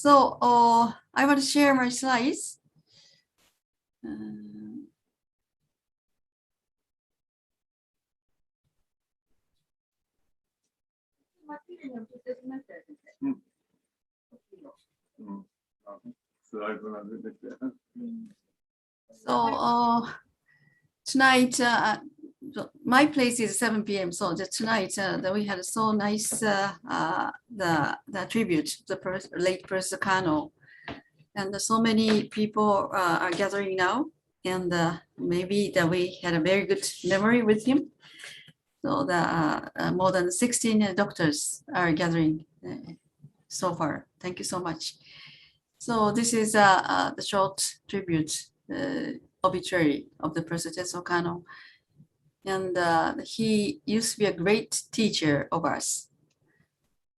So I want to share my slides. So tonight, my place is 7 p.m. So tonight we had so nice the tribute to the late Professor Kanno, and so many people are gathering now, and maybe that we had a very good memory with him. So the more than 16 doctors are gathering so far. Thank you so much. So this is the short tribute, obituary of the Professor Tetsuo Kanno. And he used to be a great teacher of ours.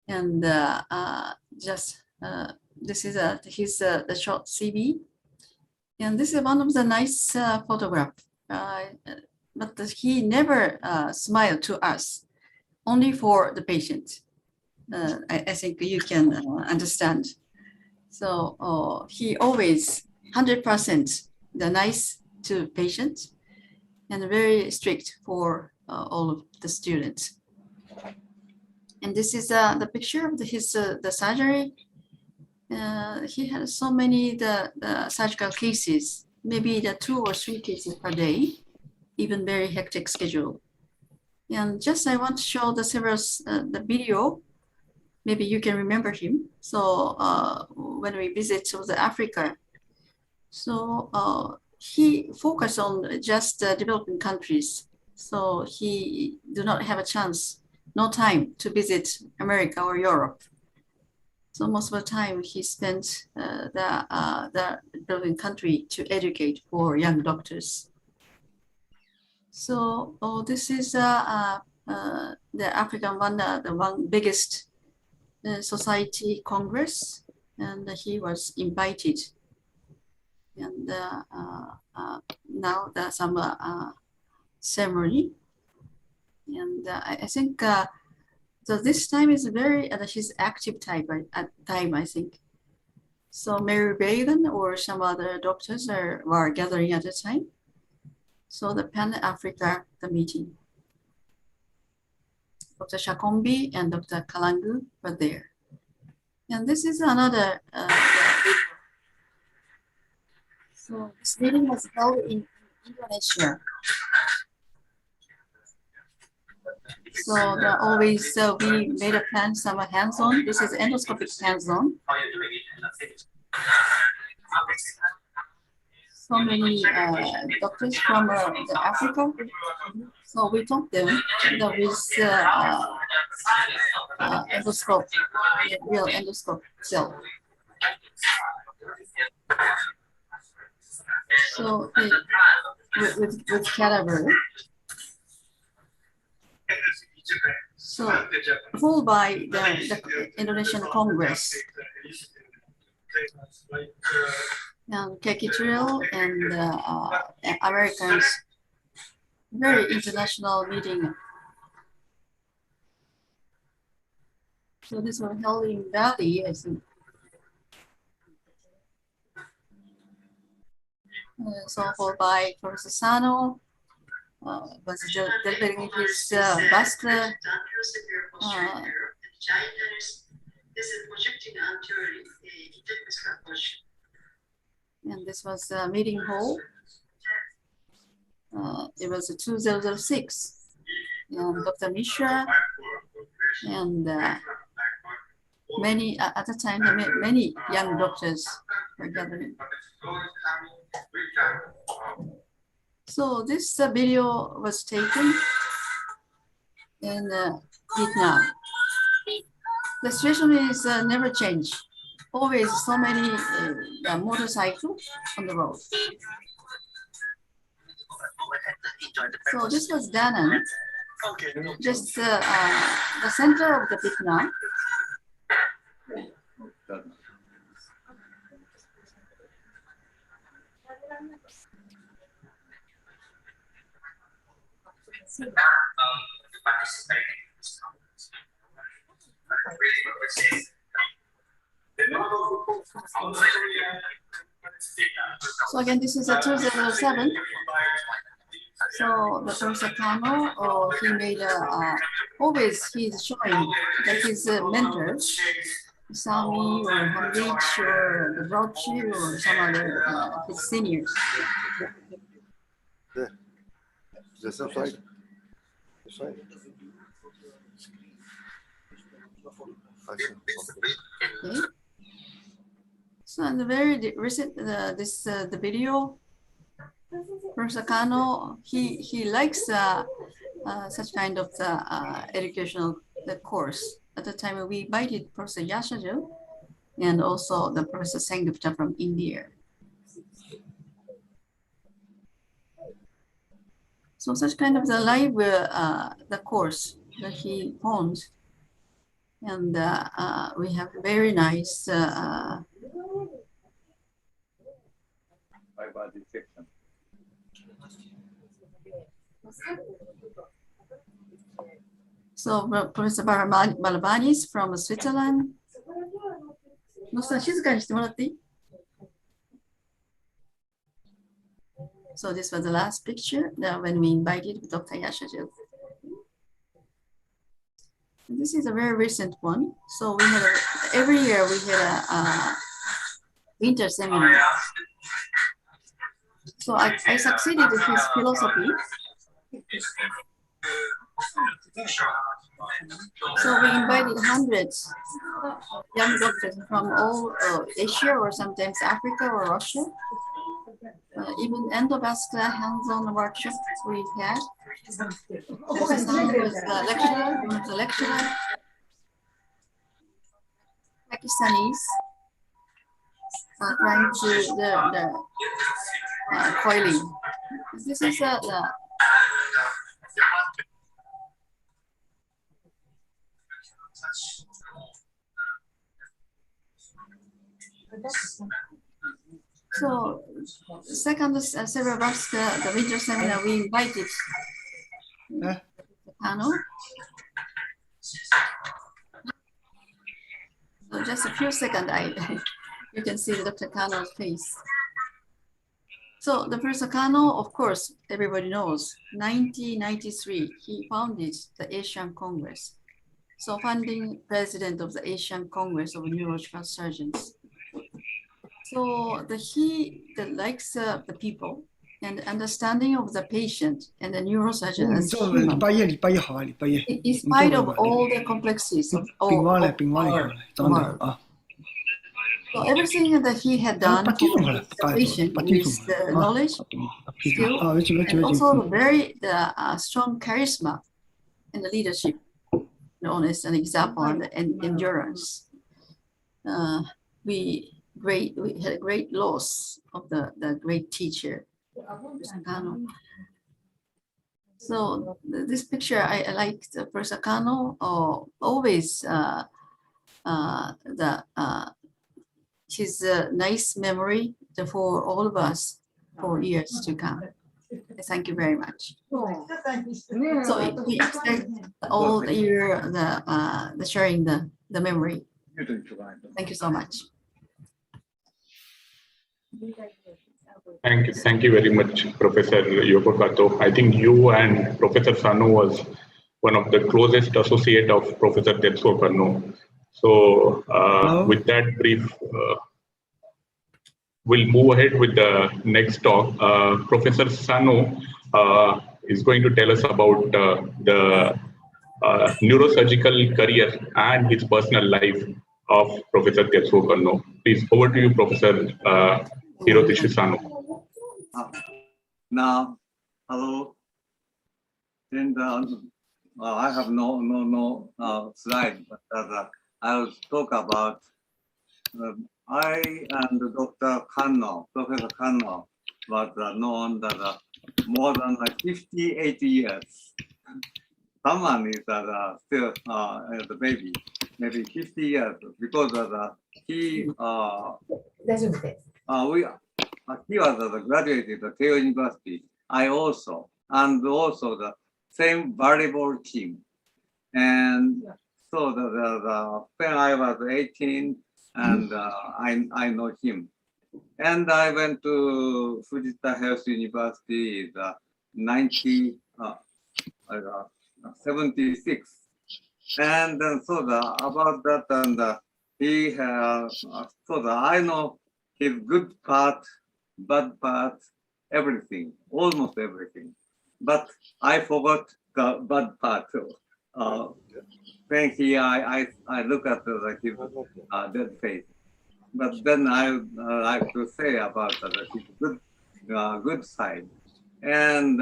And this is the short CV. And this is one of the nice photograph. But he never smiled to us, only for the patient. I think you can understand. So he always 100% the nice to patients and very strict for all of the students. And this is the picture of his the surgery. He had so many the surgical cases, maybe the 2 or 3 cases per day, even very hectic schedule. And just I want to show the several the video. Maybe you can remember him. So when we visit South Africa, so he focused on just developing countries. So he do not have a chance, no time to visit America or Europe. So most of the time he spent the developing country to educate for young doctors. So this is the African one, the one biggest society congress, and he was invited. And now there's some ceremony, and I think so. This time is very his active time at time, I think. So Mary Reagan or some other doctors were gathering at the time. So the Pan Africa the meeting. Dr. Shakombi and Dr. Kalangu were there. And this is another video. So this meeting was held in Indonesia. So always we made a plan, some hands-on. This is endoscopic hands-on. So many doctors from Africa. So we taught them with endoscope, real endoscope cell. So with cadaver. So followed by the Indonesian Congress. And Kekitril and Americans, very international meeting. So this was held in Bali, I think. So followed by Professor Sano, was delivering his bust. And this was a meeting hall. It was 2006. And Dr. Mishra and many, at the time, many young doctors were gathering. So this video was taken in Vietnam. The situation is never changed. Always so many motorcycles on the road. So this was Da Nang, just the center of the Vietnam. So again, this is a 2007. So the Professor Kanno, he made always he's showing that his mentors, Sami or Hamdich or the Brochi or some other his seniors. Is this slide? This slide? Okay. So in the very recent the video, Professor Kanno, he likes such kind of the educational course. At the time we invited Professor Yashaju and also the Professor Sengupta from India. So such kind of the live the course that he owns, and we have very nice so Professor Balabani is from Switzerland. So this was the last picture when we invited Dr. Yashaju. This is a very recent one. So we had every year we had a winter seminar. So I succeeded in his philosophy. So we invited hundreds young doctors from all Asia or sometimes Africa or Russia. Even endovascular hands-on workshops we had. Professor Sanu was the lecturer, one of the lecturers. Pakistanis trying to the coiling. This is the so second cerebrovascular the winter seminar we invited Kanno. So just a few seconds, you can see Dr. Kanno's face. So the Professor Kanno, of course, everybody knows, 1993, he founded the Asian Congress. So founding president of the Asian Congress of Neurological Surgeons. So he likes the people and understanding of the patient and the neurosurgeon as human. In spite of all the complexities of all world. So everything that he had done for the patient with the knowledge, skill, and also very strong charisma and the leadership, known as an example and endurance. We had a great loss of the great teacher, Kanno. So this picture, I like the Professor Kanno, always his nice memory for all of us for years to come. Thank you very much. So we expect all year the sharing the memory. Thank you so much. Thank you very much, Professor Yoko Kato. I think you and Professor Sano was one of the closest associate of Professor Tetsuo Kanno. So with that brief, we'll move ahead with the next talk. Professor Sano is going to tell us about the neurosurgical career and his personal life of Professor Tetsuo Kanno. Please, over to you, Professor Hiroshi Sano. Now, hello. And I have no slide, but I will talk about I and Dr. Kanno, Professor Kanno, was known that more than 58 years. Someone is still the baby, maybe 50 years, because he was graduated at Keio University. I also, and also the same volleyball team. And so when I was 18, and I know him. And I went to Fujita Health University in 76. And so about that, and he so I know his good part, bad part, everything, almost everything. But I forgot the bad part. When I look at his dead face. But then I like to say about his good side. And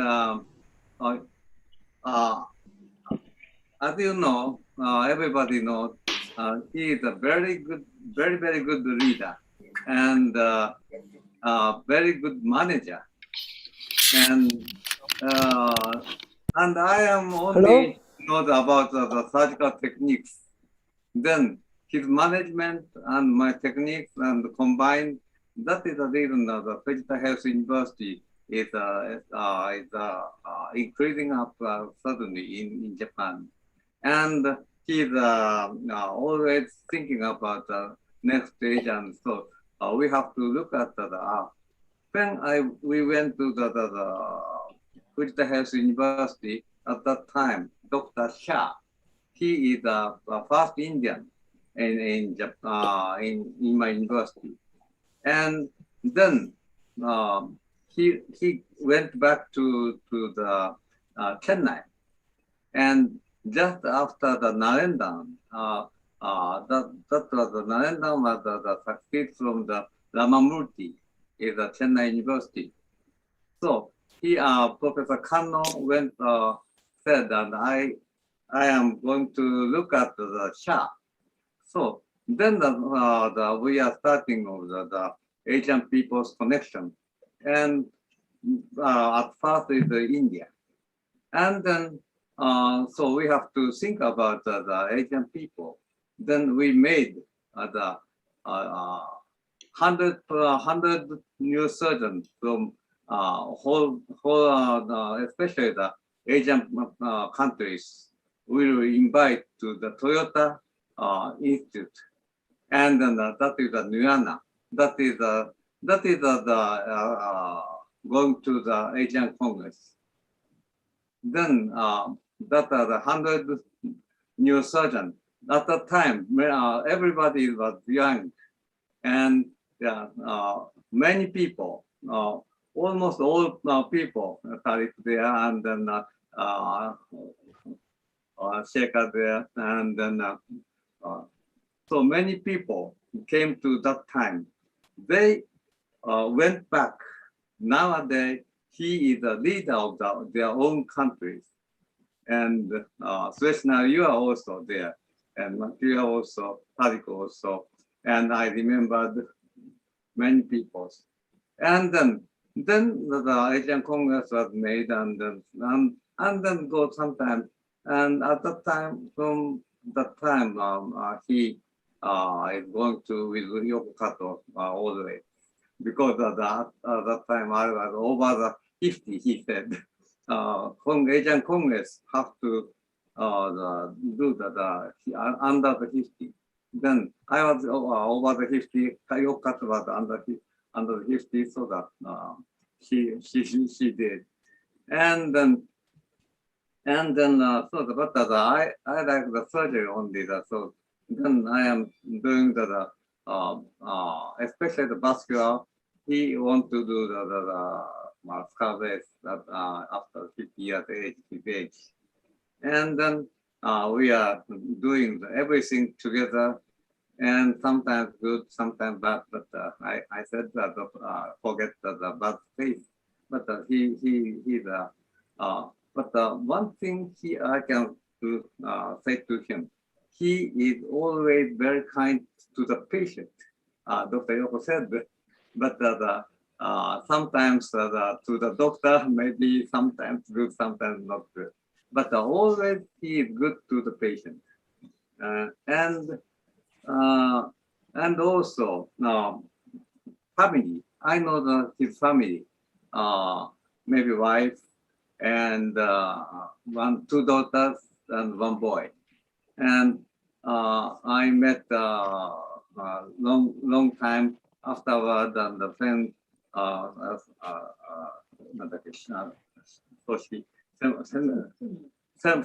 as you know, everybody knows, he is a very good, very good leader and very good manager. And I am only know about the surgical techniques. Then his management and my techniques and combined, that is the reason that the Fujita Health University is increasing up suddenly in Japan. And he's always thinking about the next stage. And so we have to look at when we went to the Fujita Health University at that time, Dr. Shah, he is the first Indian in my university. And then he went back to the Chennai. And just after the Narendra, that was the Narendra was the success from the Ramamurti in the Chennai University. So he, Professor Kanno went, said that I am going to look at the Shah. So then we are starting of the Asian people's connection. And at first is India. And then, so we have to think about the Asian people. Then we made the 100 new surgeons from especially the Asian countries. We will invite to the Toyota Institute, and then that is the Nuyana. That is going to the Asian Congress. Then that are the 100 new surgeons. At that time, everybody was young, and many people, almost all people started there, and then Shekhar there, and then so many people came to that time. They went back. Nowadays, he is the leader of their own countries. And Sueshna, you are also there. And Matthew also, Tadiko also. And I remembered many people. And then the Asian Congress was made, and then go sometime. And at that time, from that time, he is going to with Yoko Kato all the way. Because at that time I was over the 50, he said. Asian Congress have to do under the 50. Then I was over the 50, Yoko Kato was under the 50, so that she did. And then so but I like the surgery only. So then I am doing the especially the vascular. He wants to do the skull base after 50 years age. And then we are doing everything together, and sometimes good, sometimes bad. But I said that forget the bad face. But he's but one thing I can say to him, he is always very kind to the patient. Dr. Yoko said, but sometimes to the doctor, maybe sometimes good, sometimes not good. But always he is good to the patient. And also family. I know his family, maybe wife, and two daughters and one boy. And I met long time afterward, and the friend,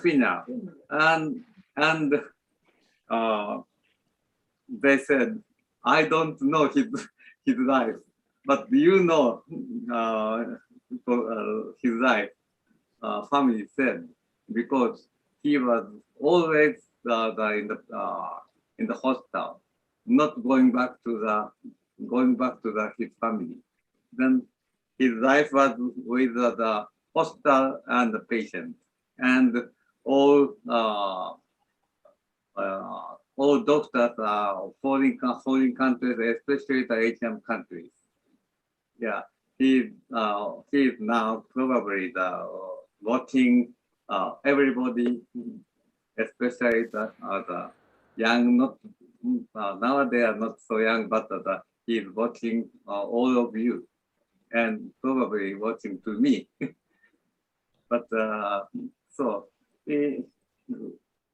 Fina, and they said, I don't know his life, but you know his life. Family said, because he was always in the hostel, not going back to his family. Then his life was with the hostel and the patient, and all doctors are foreign countries, especially the Asian countries. Yeah, he is now probably watching everybody, especially the young, not now they are not so young, but he is watching all of you, and probably watching to me. But so the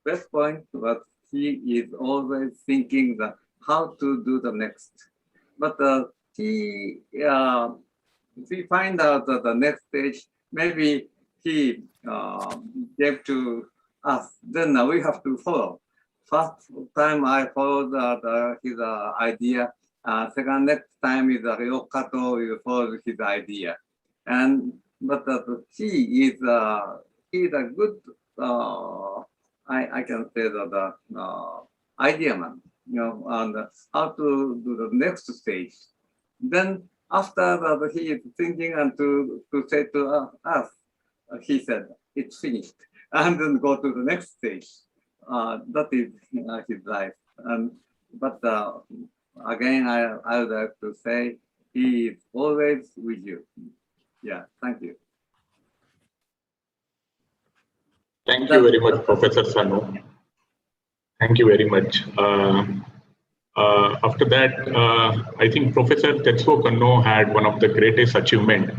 best point was he is always thinking that how to do the next. But he find out that the next stage, maybe he gave to us, then we have to follow. First time I followed his idea. Second, next time is Ryokato will follow his idea. But he is a good, I can say that idea man, and how to do the next stage. Then after that, he is thinking and to say to us, he said, it's finished, and then go to the next stage. That is his life. But again, I would like to say, he is always with you. Yeah, thank you. Thank you very much, Professor Sano. Thank you very much. After that, I think Professor Tetsuo Kanno had one of the greatest achievement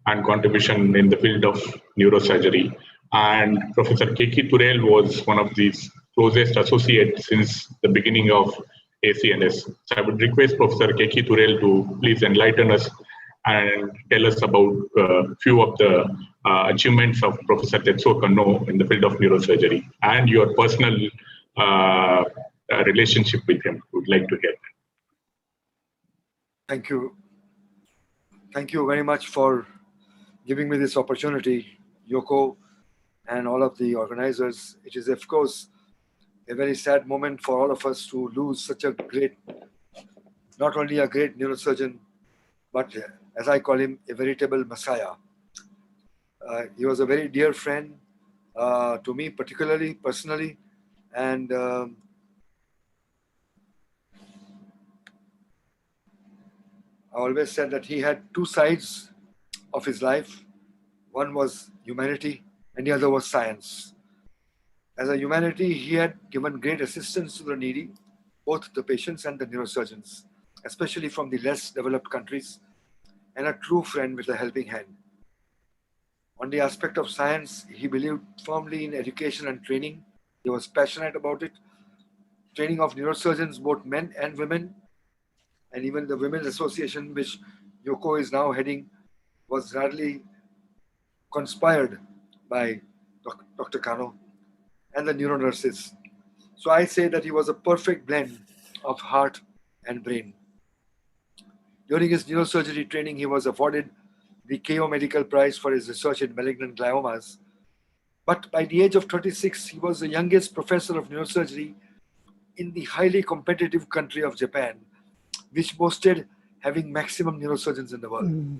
and contribution in the field of neurosurgery. And Professor Keiki Turel was one of these closest associates since the beginning of ACNS. So I would request Professor Keiki Turel to please enlighten us and tell us about a few of the achievements of Professor Tetsuo Kanno in the field of neurosurgery and your personal relationship with him. Would like to hear that. Thank you. Thank you very much for giving me this opportunity, Yoko, and all of the organizers. It is, of course, a very sad moment for all of us to lose such a great, not only a great neurosurgeon, but as I call him, a veritable messiah. He was a very dear friend to me, particularly, personally, and I always said that he had two sides of his life. One was humanity and the other was science. As a humanity, he had given great assistance to the needy, both the patients and the neurosurgeons, especially from the less developed countries, and a true friend with a helping hand. On the aspect of science, he believed firmly in education and training. He was passionate about it. Training of neurosurgeons, both men and women, and even the Women's Association, which Yoko is now heading, was hardly conspired by Dr. Kanno and the neuro nurses. So I say that he was a perfect blend of heart and brain. During his neurosurgery training, he was awarded the Keio Medical Prize for his research in malignant gliomas. But by the age of 36, he was the youngest professor of neurosurgery in the highly competitive country of Japan, which boasted having maximum neurosurgeons in the world.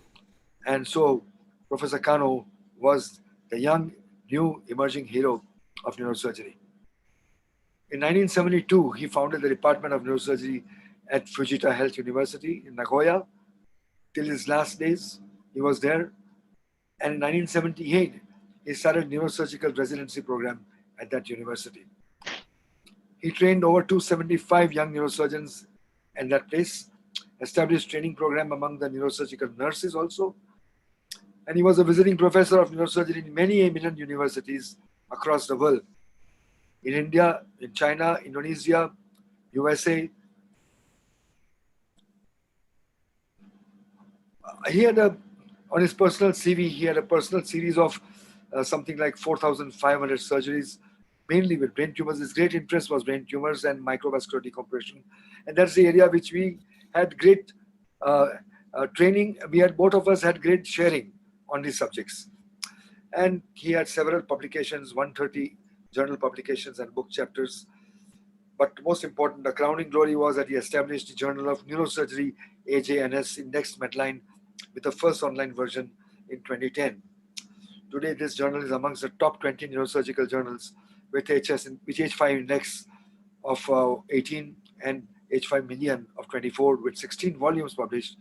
And so Professor Kanno was the young, new, emerging hero of neurosurgery. In 1972, he founded the Department of Neurosurgery at Fujita Health University in Nagoya. Till his last days, he was there. And in 1978, he started neurosurgical residency program at that university. He trained over 275 young neurosurgeons at that place, established training program among the neurosurgical nurses also. And he was a visiting professor of neurosurgery in many eminent universities across the world. In India, in China, Indonesia, USA, he had on his personal CV, he had a personal series of something like 4,500 surgeries, mainly with brain tumors. His great interest was brain tumors and microvascular decompression. And that's the area which we had great training. Both of us had great sharing on these subjects. And he had several publications, 130 journal publications and book chapters. But most important, the crowning glory was that he established the Journal of Neurosurgery, AJNS, indexed Medline, with the first online version in 2010. Today, this journal is amongst the top 20 neurosurgical journals with H5 index of 18 and H5 million of 24, with 16 volumes published,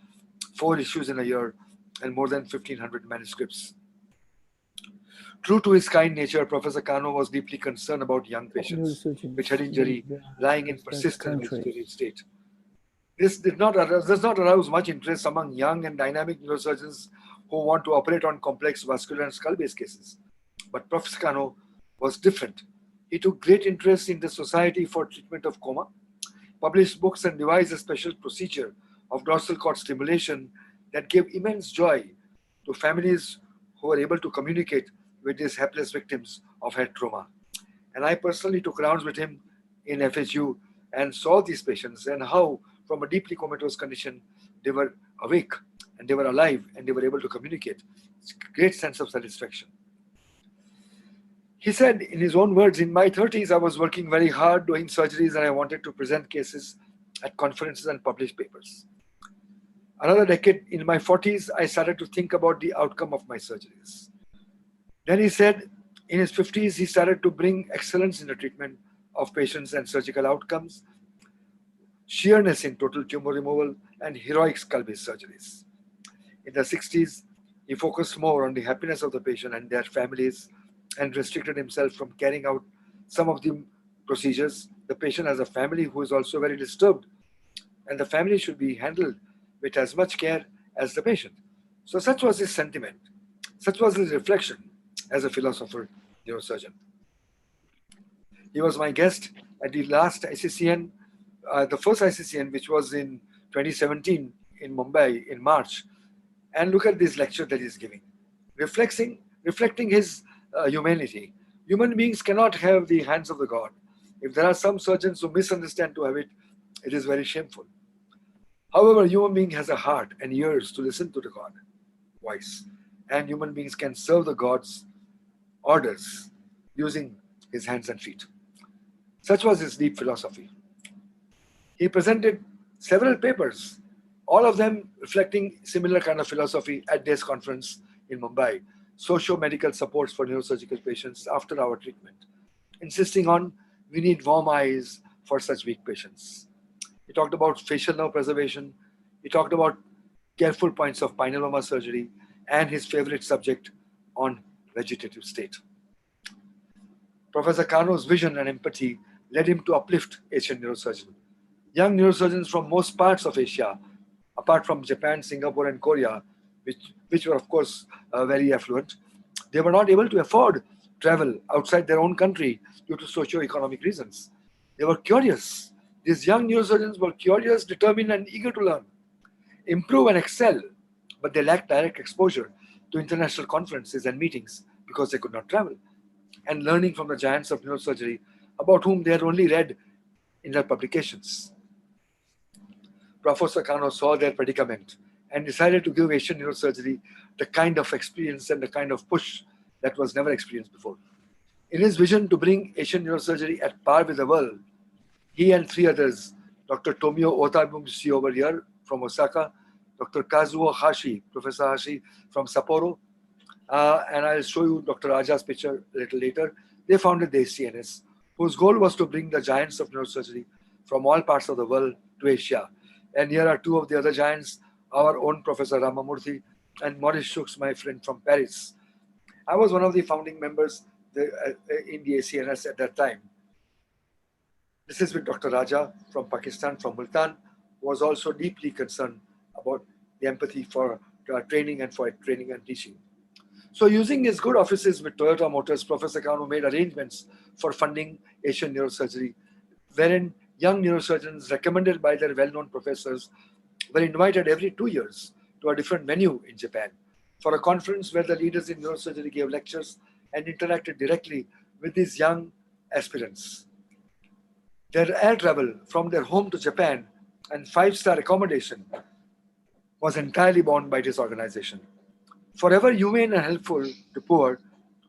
4 issues in a year, and more than 1,500 manuscripts. True to his kind nature, Professor Kanno was deeply concerned about young patients with head injury lying in persistent vegetative state. This does not arouse much interest among young and dynamic neurosurgeons who want to operate on complex vascular and skull-based cases. But Professor Kanno was different. He took great interest in the Society for Treatment of Coma, published books, and devised a special procedure of dorsal cord stimulation that gave immense joy to families who were able to communicate with these helpless victims of head trauma. And I personally took rounds with him in FHU and saw these patients and how, from a deeply comatose condition, they were awake and they were alive and they were able to communicate. It's a great sense of satisfaction. He said, in his own words, in my 30s, I was working very hard doing surgeries and I wanted to present cases at conferences and publish papers. Another decade, in my 40s, I started to think about the outcome of my surgeries. Then he said, in his 50s, he started to bring excellence in the treatment of patients and surgical outcomes, sheerness in total tumor removal, and heroic skull-based surgeries. In the 60s, he focused more on the happiness of the patient and their families and restricted himself from carrying out some of the procedures. The patient has a family who is also very disturbed, and the family should be handled with as much care as the patient. So such was his sentiment. Such was his reflection as a philosopher neurosurgeon. He was my guest at the last ICCN, the first ICCN, which was in 2017 in Mumbai in March. And look at this lecture that he's giving, reflecting his humanity. Human beings cannot have the hands of the God. If there are some surgeons who misunderstand to have it, it is very shameful. However, human being has a heart and ears to listen to the God voice, and human beings can serve the God's orders using his hands and feet. Such was his deep philosophy. He presented several papers, all of them reflecting similar kind of philosophy at this conference in Mumbai, socio-medical supports for neurosurgical patients after our treatment, insisting on we need warm eyes for such weak patients. He talked about facial nerve preservation. He talked about careful points of pineloma surgery and his favorite subject on vegetative state. Professor Kanno's vision and empathy led him to uplift Asian neurosurgeons. Young neurosurgeons from most parts of Asia, apart from Japan, Singapore, and Korea, which were of course very affluent, they were not able to afford travel outside their own country due to socio-economic reasons. They were curious. These young neurosurgeons were curious, determined, and eager to learn, improve, and excel, but they lacked direct exposure to international conferences and meetings because they could not travel, and learning from the giants of neurosurgery about whom they had only read in their publications. Professor Kanno saw their predicament and decided to give Asian neurosurgery the kind of experience and the kind of push that was never experienced before. In his vision to bring Asian neurosurgery at par with the world, he and 3 others, Dr. Tomio Otabushi over here from Osaka, Dr. Kazuo Hashi, Professor Hashi from Sapporo, and I'll show you Dr. Raja's picture a little later. They founded the ACNS, whose goal was to bring the giants of neurosurgery from all parts of the world to Asia. And here are 2 of the other giants, our own Professor Ramamurthy and Maurice Schooks, my friend from Paris. I was one of the founding members in the ACNS at that time. This is with Dr. Raja from Pakistan, from Multan, who was also deeply concerned about the empathy for training and for training and teaching. So using his good offices with Toyota Motors, Professor Kanno made arrangements for funding Asian neurosurgery, wherein young neurosurgeons recommended by their well-known professors were invited every 2 years to a different venue in Japan for a conference where the leaders in neurosurgery gave lectures and interacted directly with these young aspirants. Their air travel from their home to Japan and 5-star accommodation was entirely borne by this organization. Forever humane and helpful to poor,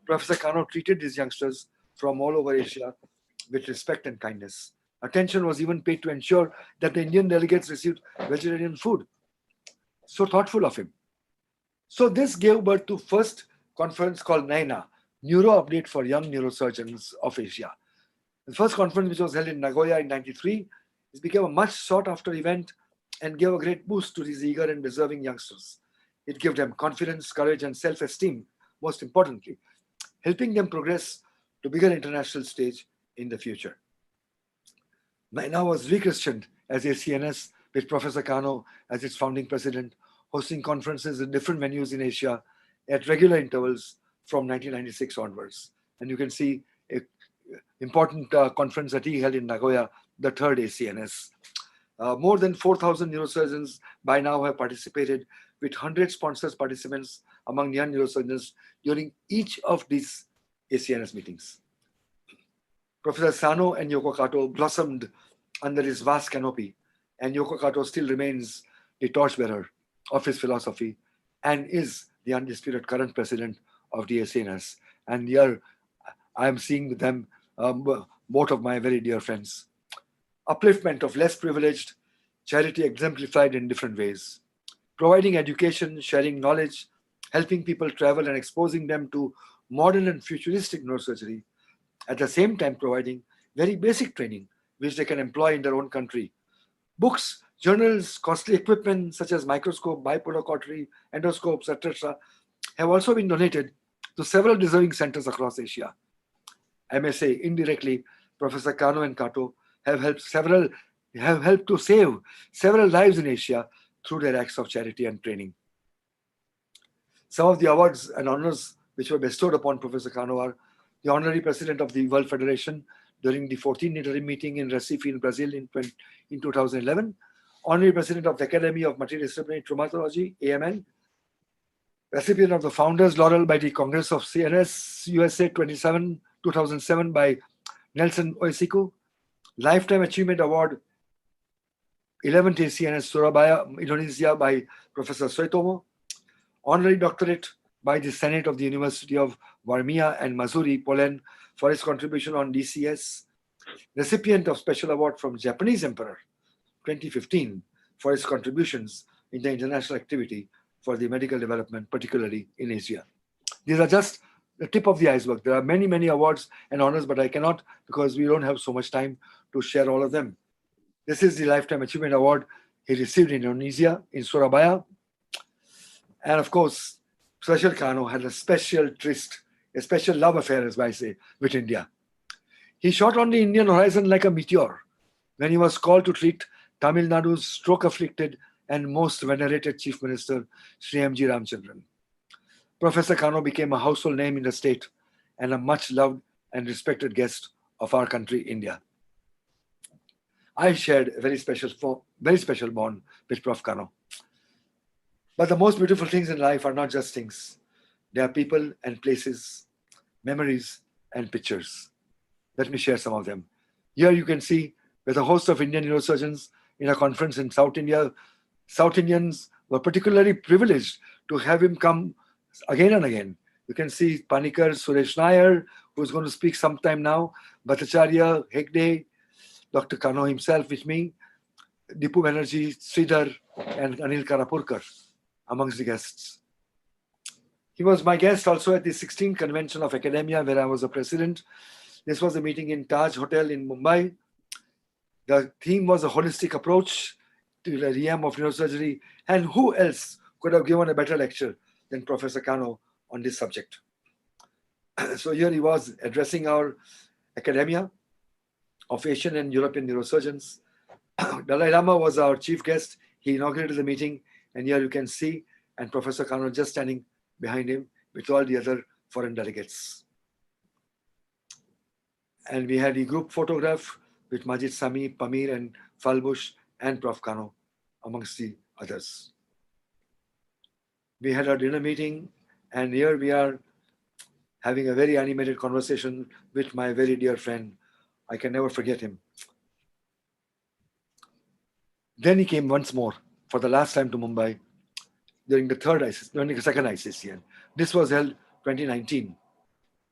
Professor Kanno treated these youngsters from all over Asia with respect and kindness. Attention was even paid to ensure that the Indian delegates received vegetarian food. So thoughtful of him. So this gave birth to first conference called NAINA, Neuro Update for Young Neurosurgeons of Asia. The first conference, which was held in Nagoya in 1993, it became a much sought after event and gave a great boost to these eager and deserving youngsters. It gave them confidence, courage, and self-esteem, most importantly, helping them progress to bigger international stage in the future. NAINA was rechristened as ACNS with Professor Kanno as its founding president, hosting conferences in different venues in Asia at regular intervals from 1996 onwards. And you can see an important conference that he held in Nagoya, the third ACNS. More than 4,000 neurosurgeons by now have participated, with 100 sponsored participants among young neurosurgeons during each of these ACNS meetings. Professor Sano and Yoko Kato blossomed under his vast canopy, and Yoko Kato still remains the torchbearer of his philosophy and is the undisputed current president of the ACNS. And here I am seeing with them both of my very dear friends. Upliftment of less privileged, charity exemplified in different ways. Providing education, sharing knowledge, helping people travel and exposing them to modern and futuristic neurosurgery, at the same time providing very basic training which they can employ in their own country. Books, journals, costly equipment such as microscope, bipolar cautery, endoscopes, etc. have also been donated to several deserving centers across Asia. I may say indirectly, Professor Kanno and Kato have helped to save several lives in Asia through their acts of charity and training. Some of the awards and honors which were bestowed upon Professor Kanno are the Honorary President of the World Federation during the 14th interim meeting in Recife in Brazil in 2011, Honorary President of the Academy of Multidisciplinary Traumatology, AMN, recipient of the Founders Laurel by the Congress of CNS USA 2007 by Nelson Oisiku, Lifetime Achievement Award 11th ACNS Surabaya, Indonesia by Professor Soitomo, Honorary Doctorate by the Senate of the University of Warmia and Missouri, Poland, for his contribution on DCS, recipient of Special Award from Japanese Emperor 2015 for his contributions in the international activity for the medical development, particularly in Asia. These are just the tip of the iceberg. There are many, many awards and honors, but I cannot because we don't have so much time to share all of them. This is the Lifetime Achievement Award he received in Indonesia, in Surabaya. And of course, Professor Kanno had a special tryst, a special love affair, as I say, with India. He shot on the Indian horizon like a meteor when he was called to treat Tamil Nadu's stroke-afflicted and most venerated Chief Minister, Sri M.G. Ramchandran. Professor Kanno became a household name in the state and a much loved and respected guest of our country, India. I shared a very special bond with Prof. Kanno. But the most beautiful things in life are not just things. They are people and places, memories and pictures. Let me share some of them. Here you can see with a host of Indian neurosurgeons in a conference in South India. South Indians were particularly privileged to have him come again and again. You can see Panikar, Suresh Nair, who is going to speak sometime now, Bhattacharya, Hegde, Dr. Kanno himself with me, Dipu Banerjee, Sridhar, and Anil Karapurkar amongst the guests. He was my guest also at the 16th convention of academia where I was a president. This was a meeting in Taj Hotel in Mumbai. The theme was a holistic approach to the realm of neurosurgery, and who else could have given a better lecture than Professor Kanno on this subject. So here he was addressing our academia of Asian and European neurosurgeons. Dalai Lama was our chief guest. He inaugurated the meeting, and here you can see, and Professor Kanno just standing behind him with all the other foreign delegates. And we had a group photograph with Majid Sami, Pamir and Falbush and Prof. Kanno amongst the others. We had a dinner meeting, and here we are having a very animated conversation with my very dear friend. I can never forget him. Then he came once more for the last time to Mumbai during the second ICCN. This was held 2019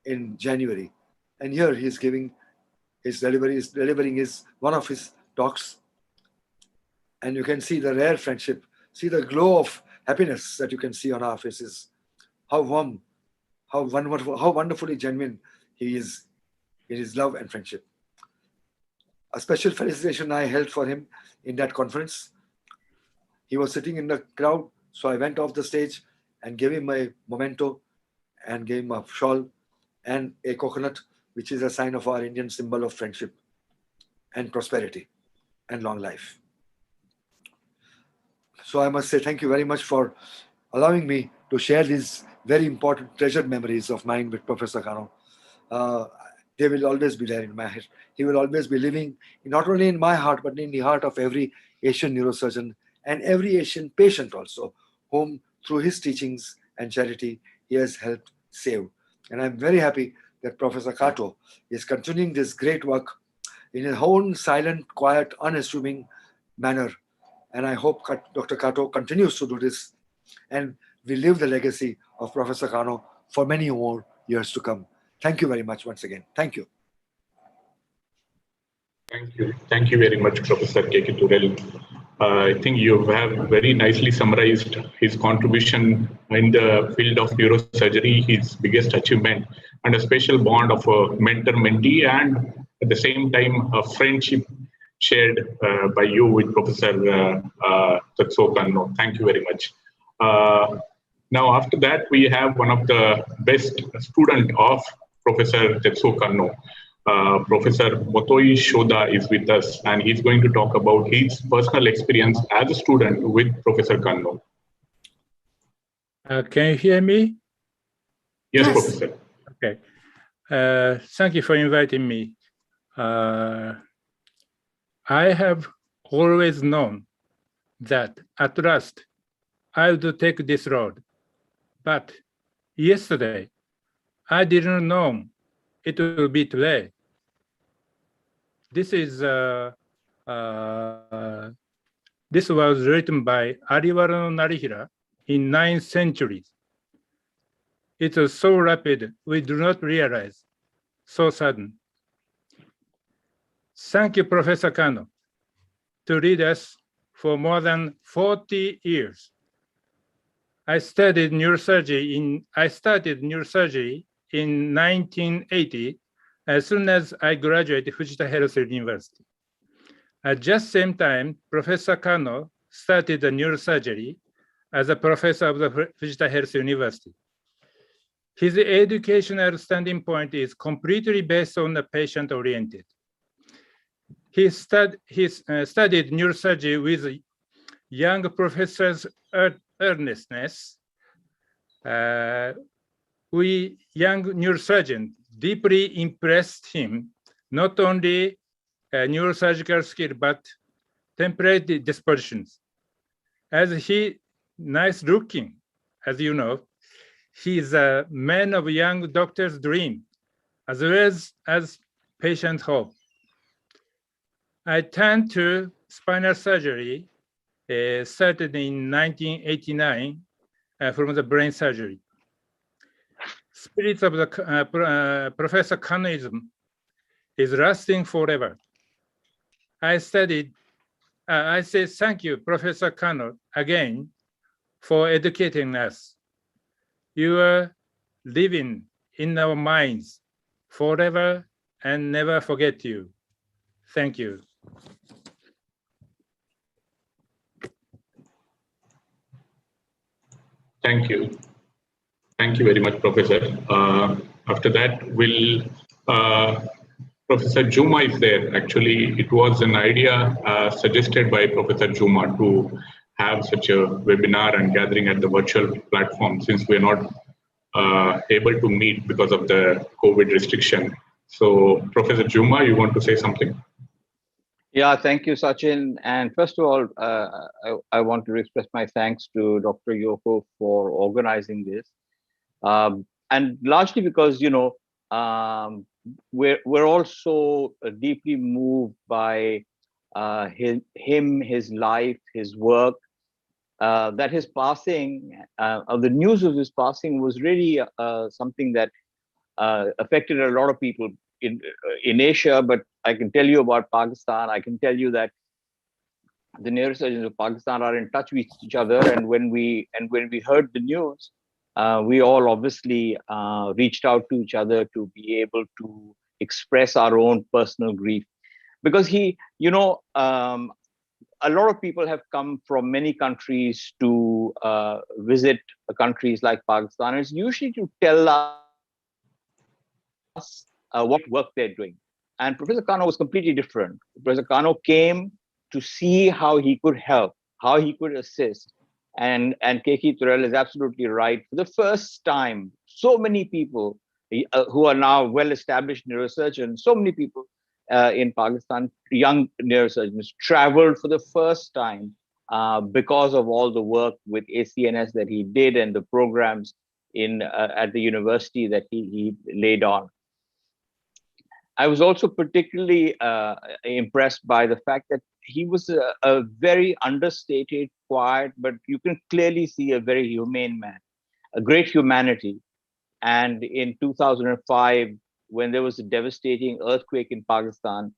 in January. And here he is delivering one of his talks. And you can see the rare friendship, see the glow of happiness that you can see on our faces. How warm, how wonderful, how wonderfully genuine he is in his love and friendship. A special felicitation I held for him in that conference. He was sitting in the crowd, so I went off the stage and gave him a memento and gave him a shawl and a coconut, which is a sign of our Indian symbol of friendship and prosperity and long life. So I must say thank you very much for allowing me to share these very important treasured memories of mine with Professor Kanno. They will always be there in my head. He will always be living not only in my heart, but in the heart of every Asian neurosurgeon and every Asian patient also, whom through his teachings and charity he has helped save. And I'm very happy that Professor Kato is continuing this great work in his own silent, quiet, unassuming manner. And I hope Dr. Kato continues to do this and will live the legacy of Professor Kanno for many more years to come. Thank you very much once again. Thank you. Thank you. Thank you very much, Professor K.K. Turel. I think you have very nicely summarized his contribution in the field of neurosurgery, his biggest achievement, and a special bond of a mentor-mentee, and at the same time, a friendship shared by you with Professor Tetsuo Kanno. Thank you very much. Now, after that, we have one of the best student of Professor Tetsuo Kanno. Professor Motoi Shoda is with us, and he's going to talk about his personal experience as a student with Professor Kanno. Can you hear me? Yes, Professor. Okay. Thank you for inviting me. I have always known that at last I would take this road. But yesterday, I didn't know it will be today. This was written by Ariwara no Narihira in 9th century. It was so rapid, we do not realize, so sudden. Thank you, Professor Kanno, to lead us for more than 40 years. I started neurosurgery in 1980, as soon as I graduated Fujita Health University. At just same time, Professor Kanno started the neurosurgery as a professor of the Fujita Health University. His educational standing point is completely based on the patient-oriented. He studied neurosurgery with young professors' earnestness. We young neurosurgeons deeply impressed him, not only neurosurgical skill, but template dispositions. As he nice looking, as you know, he is a man of young doctor's dream, as well as patient hope. I turned to spinal surgery, started in 1989 from the brain surgery. Spirit of the Professor Kannoism is lasting forever. I say thank you, Professor Kanno, again for educating us. You are living in our minds forever and never forget you. Thank you. Thank you. Thank you very much, Professor. After that, Professor Juma is there. Actually, it was an idea suggested by Professor Juma to have such a webinar and gathering at the virtual platform, since we are not able to meet because of the COVID restriction. So, Professor Juma, you want to say something? Yeah, thank you, Sachin. And first of all, I want to express my thanks to Dr. Yoko for organizing this. And largely because, we're also deeply moved by his life, his work, that his passing, the news of his passing was really something that affected a lot of people in Asia. But I can tell you about Pakistan. I can tell you that the neurosurgeons of Pakistan are in touch with each other, and when we heard the news, we all obviously reached out to each other to be able to express our own personal grief, because a lot of people have come from many countries to visit countries like Pakistan. It's usually to tell us what work they're doing. And Professor Kanno was completely different. Professor Kanno came to see how he could help, how he could assist. And Keki Turel is absolutely right. For the first time, so many people who are now well-established neurosurgeons, so many people in Pakistan, young neurosurgeons, traveled for the first time because of all the work with ACNS that he did and the programs at the university that he laid on. I was also particularly impressed by the fact that he was a very understated, quiet, but you can clearly see a very humane man, a great humanity. And in 2005, when there was a devastating earthquake in Pakistan,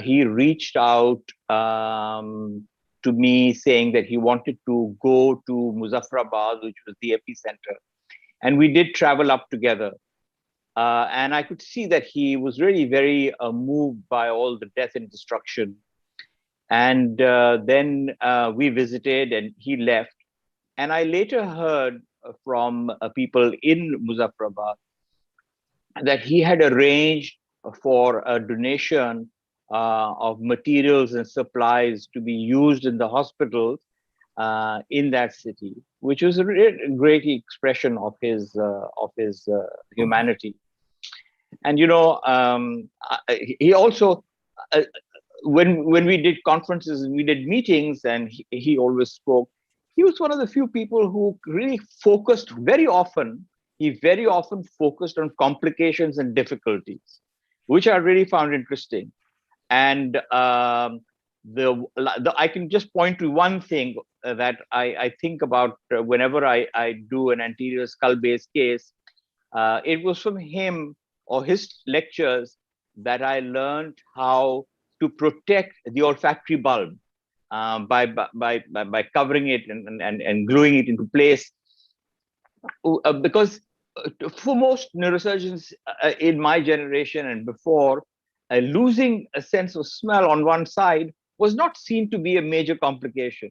he reached out to me saying that he wanted to go to Muzaffarabad, which was the epicenter. And we did travel up together. And I could see that he was really very moved by all the death and destruction. And then we visited and he left. And I later heard from people in Muzaffarabad that he had arranged for a donation of materials and supplies to be used in the hospitals in that city, which was a great expression of his humanity. And he also, when we did conferences and we did meetings, and he always spoke, he was one of the few people who really focused very often. He very often focused on complications and difficulties, which I really found interesting. And I can just point to one thing that I think about whenever I do an anterior skull-based case. It was from him or his lectures that I learned how to protect the olfactory bulb by covering it and gluing it into place. Because for most neurosurgeons in my generation and before, losing a sense of smell on one side was not seen to be a major complication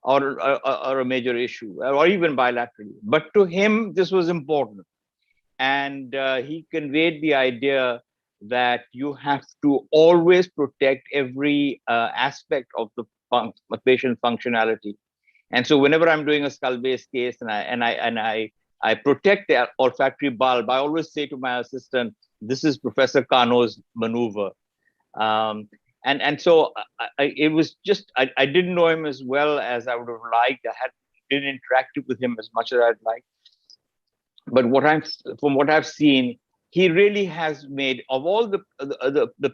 or a major issue, or even bilaterally. But to him, this was important. And he conveyed the idea that you have to always protect every aspect of the patient functionality. And so whenever I'm doing a skull-based case and I protect the olfactory bulb, I always say to my assistant, this is Professor Kanno's maneuver. And so it was just, I didn't know him as well as I would have liked. I didn't interact with him as much as I'd like. But from what I've seen, he really has made, of all the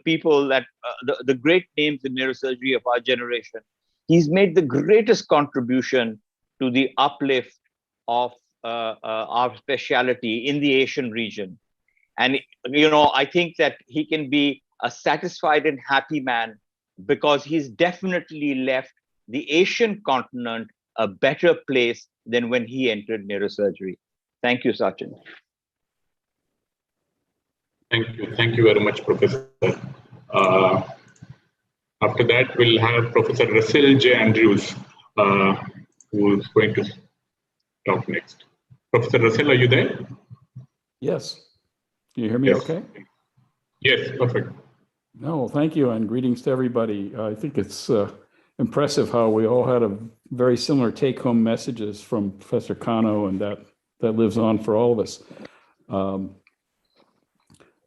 people that, the great names in neurosurgery of our generation, he's made the greatest contribution to the uplift of our specialty in the Asian region. And, I think that he can be a satisfied and happy man because he's definitely left the Asian continent a better place than when he entered neurosurgery. Thank you, Sachin. Thank you very much, Professor. After that, we'll have Professor Russell J. Andrews, who's going to talk next. Professor Russell, are you there? Yes. Can you hear me Yes. okay? Yes, perfect. No, thank you, and greetings to everybody. I think it's impressive how we all had a very similar take-home messages from Professor Kanno, and that lives on for all of us.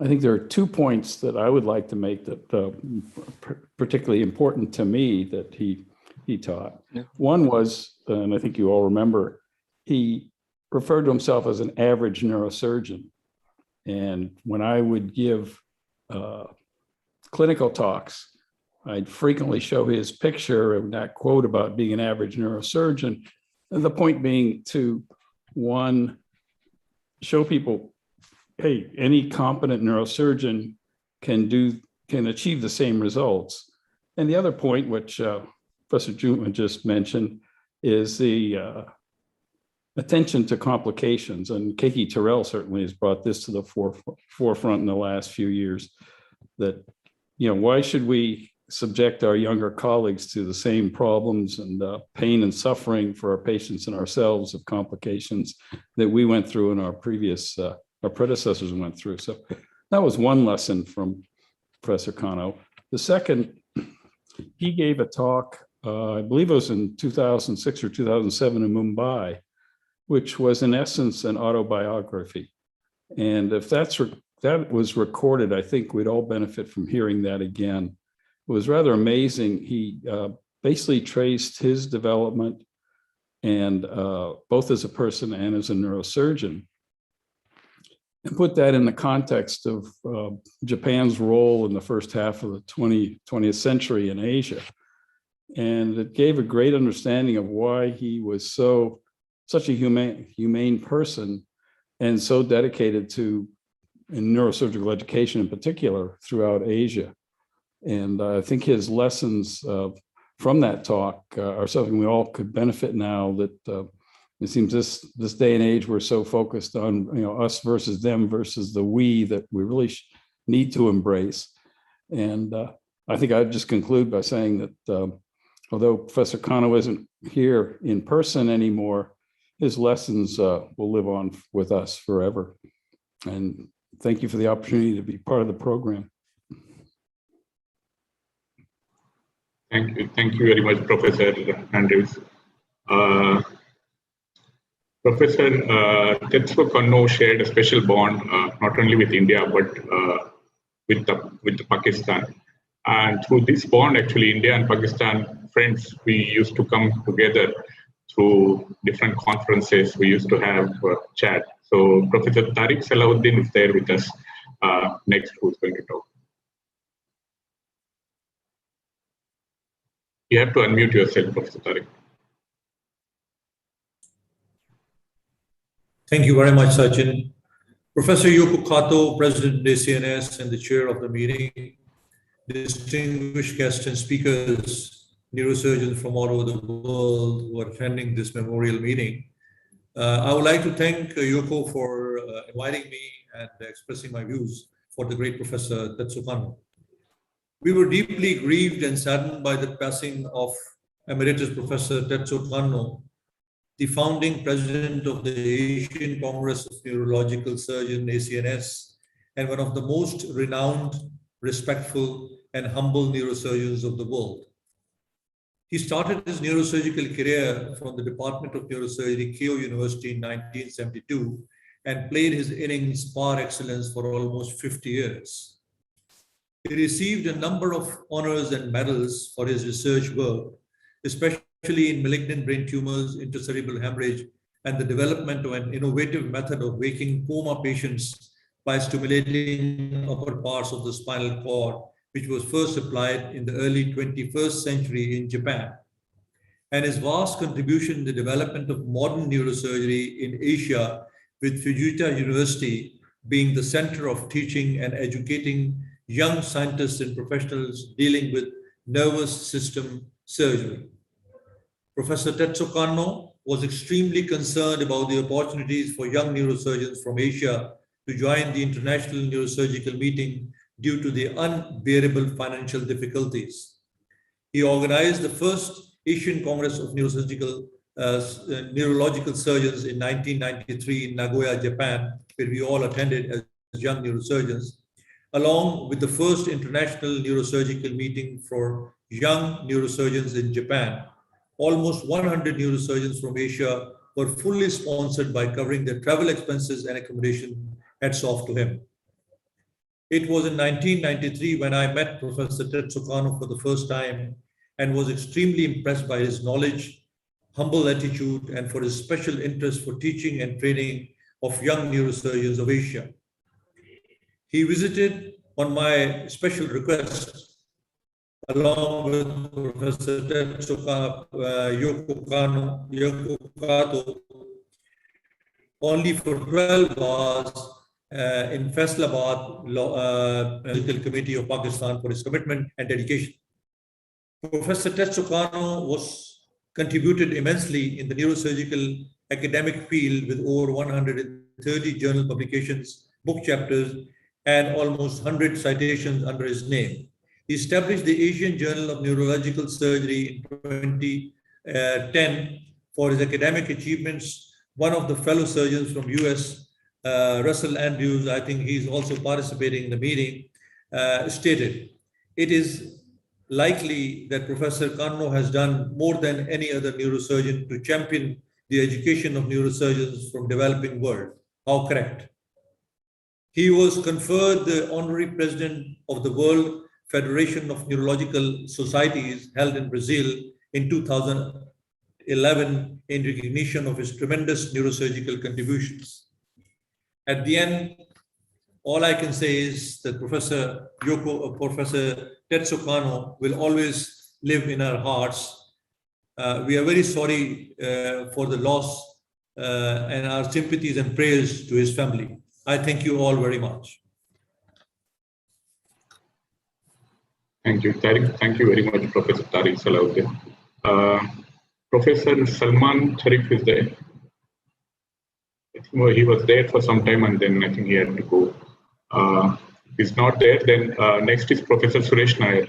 I think there are 2 points that I would like to make that particularly important to me that he taught. Yeah. One was, and I think you all remember, he referred to himself as an average neurosurgeon. And when I would give clinical talks, I'd frequently show his picture of that quote about being an average neurosurgeon. And the point being to, one, show people, hey, any competent neurosurgeon can achieve the same results. And the other point, which Professor Jutman just mentioned, is the attention to complications. And Keiki Terrell certainly has brought this to the forefront in the last few years, that, why should we subject our younger colleagues to the same problems and pain and suffering for our patients and ourselves of complications that we went through and our predecessors went through. So that was one lesson from Professor Kanno. The second, he gave a talk, I believe it was in 2006 or 2007 in Mumbai, which was in essence an autobiography. And if that was recorded, I think we'd all benefit from hearing that again. It was rather amazing. He basically traced his development, and both as a person and as a neurosurgeon, and put that in the context of Japan's role in the first half of the 20th century in Asia. And it gave a great understanding of why he was such a humane person and so dedicated to in neurosurgical education in particular throughout Asia. And I think his lessons from that talk are something we all could benefit now, that it seems this day and age we're so focused on us versus them versus the we, that we really need to embrace. And I think I'd just conclude by saying that although Professor Kanno isn't here in person anymore, his lessons will live on with us forever. And thank you for the opportunity to be part of the program. Thank you very much, Professor Andrews. Professor Tetsuo Kanno shared a special bond not only with India but with Pakistan. And through this bond, actually, India and Pakistan friends, we used to come together through different conferences. We used to have chat. So Professor Tariq Salahuddin is there with us next, who's going to talk. You have to unmute yourself, Professor Tariq. Thank you very much, Sachin. Professor Yoko Kato, President of ACNS and the chair of the meeting, distinguished guests and speakers, neurosurgeons from all over the world who are attending this memorial meeting. I would like to thank Yoko for inviting me and expressing my views for the great Professor Tetsuo Kanno. We were deeply grieved and saddened by the passing of Emeritus Professor Tetsuo Kanno, the founding president of the Asian Congress of Neurological Surgeons, ACNS, and one of the most renowned, respectful, and humble neurosurgeons of the world. He started his neurosurgical career from the Department of Neurosurgery, Keio University in 1972, and played his innings par excellence for almost 50 years. He received a number of honors and medals for his research work, especially in malignant brain tumors, intracerebral hemorrhage, and the development of an innovative method of waking coma patients by stimulating upper parts of the spinal cord, which was first applied in the early 21st century in Japan. And his vast contribution in the development of modern neurosurgery in Asia, with Fujita University being the center of teaching and educating young scientists and professionals dealing with nervous system surgery. Professor Tetsuo Kanno was extremely concerned about the opportunities for young neurosurgeons from Asia to join the International Neurosurgical Meeting due to the unbearable financial difficulties. He organized the first Asian Congress of Neurological Surgeons in 1993 in Nagoya, Japan, where we all attended as young neurosurgeons, along with the first International Neurosurgical Meeting for young neurosurgeons in Japan. Almost 100 neurosurgeons from Asia were fully sponsored by covering their travel expenses and accommodation. Hats off to him. It was in 1993 when I met Professor Tetsuo Kanno for the first time and was extremely impressed by his knowledge, humble attitude, and for his special interest for teaching and training of young neurosurgeons of Asia. He visited on my special request along with Professor Tetsuo Yoko Kato only for 12 hours in Faisalabad Medical Committee of Pakistan for his commitment and dedication. Professor Tetsuo Kanno contributed immensely in the neurosurgical academic field with over 130 journal publications, book chapters, and almost 100 citations under his name. He established the Asian Journal of Neurological Surgery in 2010 for his academic achievements. One of the fellow surgeons from US, Russell Andrews, I think he's also participating in the meeting, stated, "It is likely that Professor Kanno has done more than any other neurosurgeon to champion the education of neurosurgeons from developing world." How correct. He was conferred the honorary president of the World Federation of Neurological Societies held in Brazil in 2011 in recognition of his tremendous neurosurgical contributions. At the end, all I can say is that Professor Tetsuo Kanno will always live in our hearts. We are very sorry for the loss and our sympathies and prayers to his family. I thank you all very much. Thank you, Tariq. Thank you very much, Professor Tariq Salahuddin. Professor Salman Sharif is there. I think he was there for some time and then I think he had to go. He's not there. Then next is Professor Suresh Nair.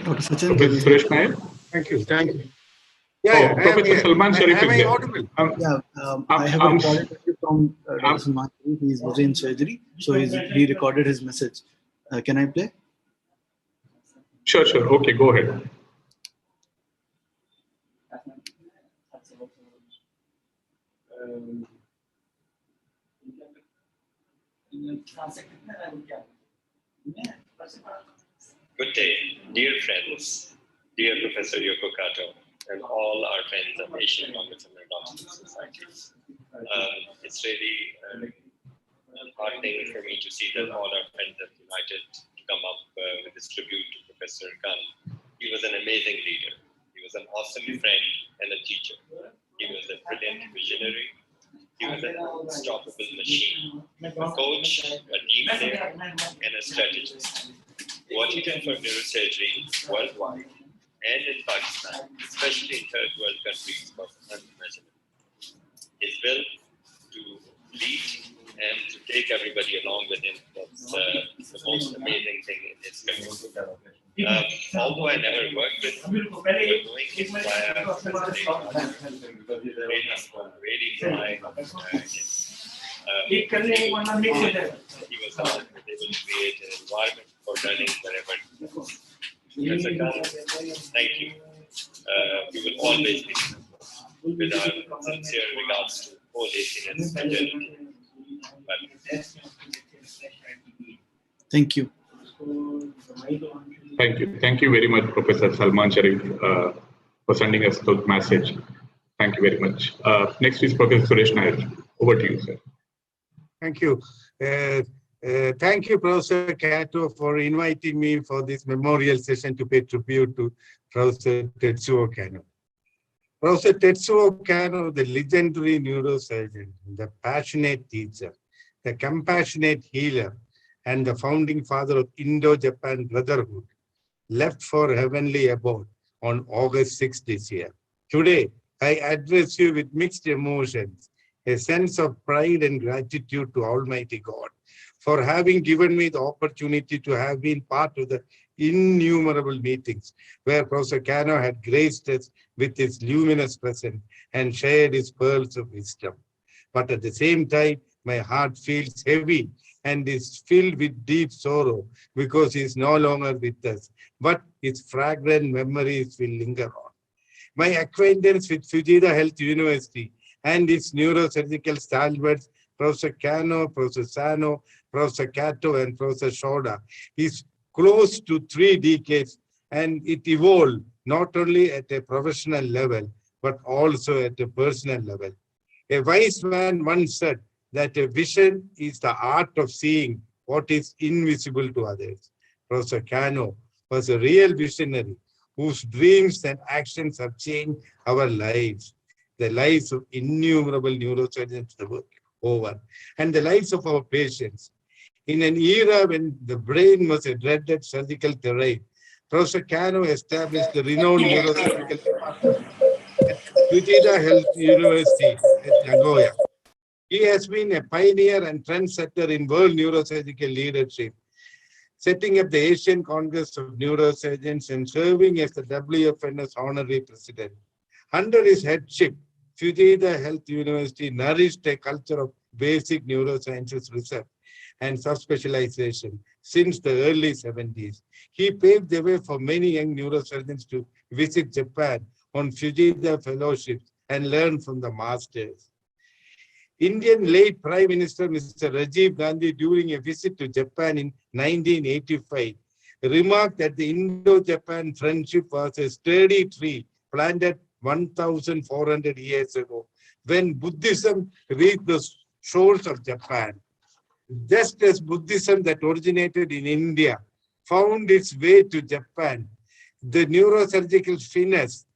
Professor Suresh Nair? Thank you. Thank you. Yeah, Professor Salman Sharif is there. I have a recorded from Dr. Salman Sharif. He is busy in surgery, so he recorded his message. Can I play? Sure. Okay, go ahead. Good day, dear friends, dear Professor Yoko Kato, and all our friends of Asian Congress and Neurological Societies. It's really heartening for me to see that all our friends have united to come up with this tribute to Professor Kanno. He was an amazing leader. He was an awesome friend and a teacher. He was a brilliant visionary. He was an unstoppable machine, a coach, a team player, and a strategist. What he did for neurosurgery worldwide and in Pakistan, especially in third world countries, was unimaginable. His will to lead and to take everybody along with him was the most amazing thing in his career. Although I never worked with him, knowing him via really try he was able to create an environment for learning wherever he was. Professor Kanno, thank you. We will always be with our sincere regards to all Asian and fraternity. Thank you. Thank you very much, Professor Salman Sharif, for sending us the message. Thank you very much. Next is Professor Suresh Nair. Over to you, sir. Thank you. Thank you, Professor Kato, for inviting me for this memorial session to pay tribute to Professor Tetsuo Kanno. Professor Tetsuo Kanno, the legendary neurosurgeon, the passionate teacher, the compassionate healer, and the founding father of Indo-Japan Brotherhood, left for heavenly abode on August 6th this year. Today, I address you with mixed emotions, a sense of pride and gratitude to Almighty God for having given me the opportunity to have been part of the innumerable meetings where Professor Kanno had graced us with his luminous presence and shared his pearls of wisdom. But at the same time, my heart feels heavy and is filled with deep sorrow because he is no longer with us, but his fragrant memories will linger on. My acquaintance with Fujita Health University and its neurosurgical stalwarts, Professor Kanno, Professor Sano, Professor Kato and Professor Shoda is close to 3 decades, and it evolved not only at a professional level, but also at a personal level. A wise man once said that a vision is the art of seeing what is invisible to others. Professor Kanno was a real visionary whose dreams and actions have changed our lives, the lives of innumerable neurosurgeons the world over, and the lives of our patients. In an era when the brain was a dreaded surgical terrain, Professor Kanno established the renowned neurosurgical department at Fujita Health University at Nagoya. He has been a pioneer and trendsetter in world neurosurgical leadership, setting up the Asian Congress of Neurosurgeons and serving as the WFNS honorary president. Under his headship, Fujita Health University nourished a culture of basic neurosciences research and subspecialization since the early 70s. He paved the way for many young neurosurgeons to visit Japan on Fujita fellowships and learn from the masters. Indian late Prime Minister Mr. Rajiv Gandhi, during a visit to Japan in 1985, remarked that the Indo-Japan friendship was a sturdy tree planted 1,400 years ago when Buddhism reached the shores of Japan. Just as Buddhism that originated in India found its way to Japan, the neurosurgical finesse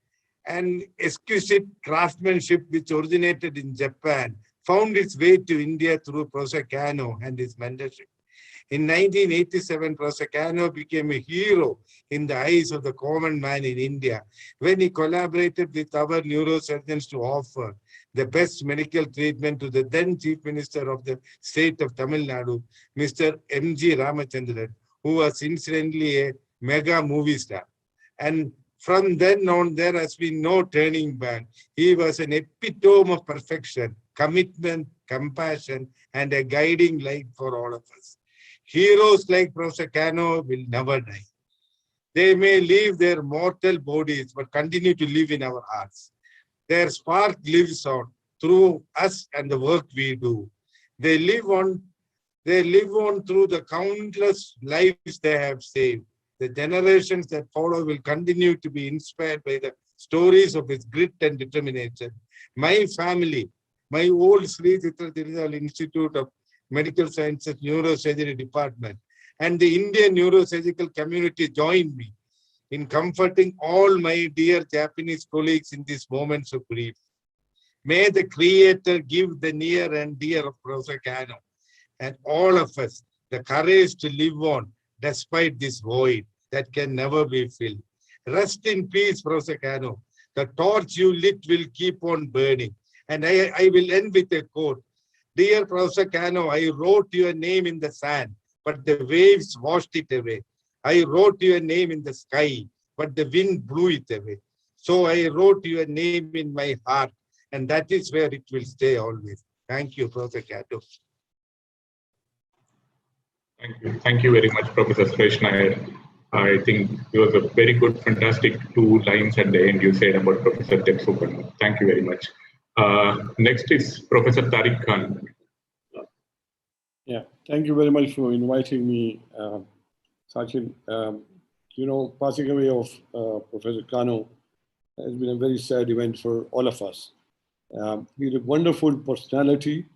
and exquisite craftsmanship which originated in Japan found its way to India through Professor Kanno and his mentorship. In 1987, Professor Kanno became a hero in the eyes of the common man in India when he collaborated with our neurosurgeons to offer the best medical treatment to the then Chief Minister of the state of Tamil Nadu, Mr. M.G. Ramachandran, who was incidentally a mega movie star. And from then on, there has been no turning back. He was an epitome of perfection, commitment, compassion, and a guiding light for all of us. Heroes like Professor Kanno will never die. They may leave their mortal bodies, but continue to live in our hearts. Their spark lives on through us and the work we do. They live on through the countless lives they have saved. The generations that follow will continue to be inspired by the stories of his grit and determination. My family, my old Sri Chitra Tirunal Institute of Medical Sciences Neurosurgery Department, and the Indian neurosurgical community joined me in comforting all my dear Japanese colleagues in these moments of grief. May the Creator give the near and dear of Professor Kanno and all of us the courage to live on despite this void that can never be filled. Rest in peace, Professor Kanno. The torch you lit will keep on burning. And I will end with a quote. Dear Professor Kanno, I wrote your name in the sand, but the waves washed it away. I wrote your name in the sky, but the wind blew it away. So I wrote your name in my heart, and that is where it will stay always. Thank you, Professor Kato. Thank you. Thank you very much, Professor Suresh Nair. I think it was a very good, fantastic 2 lines at the end you said about Professor Tetsuo. Thank you very much. Next is Professor Tariq Khan. Yeah, thank you very much for inviting me, Sachin. Passing away of Professor Kanno has been a very sad event for all of us. He's a wonderful personality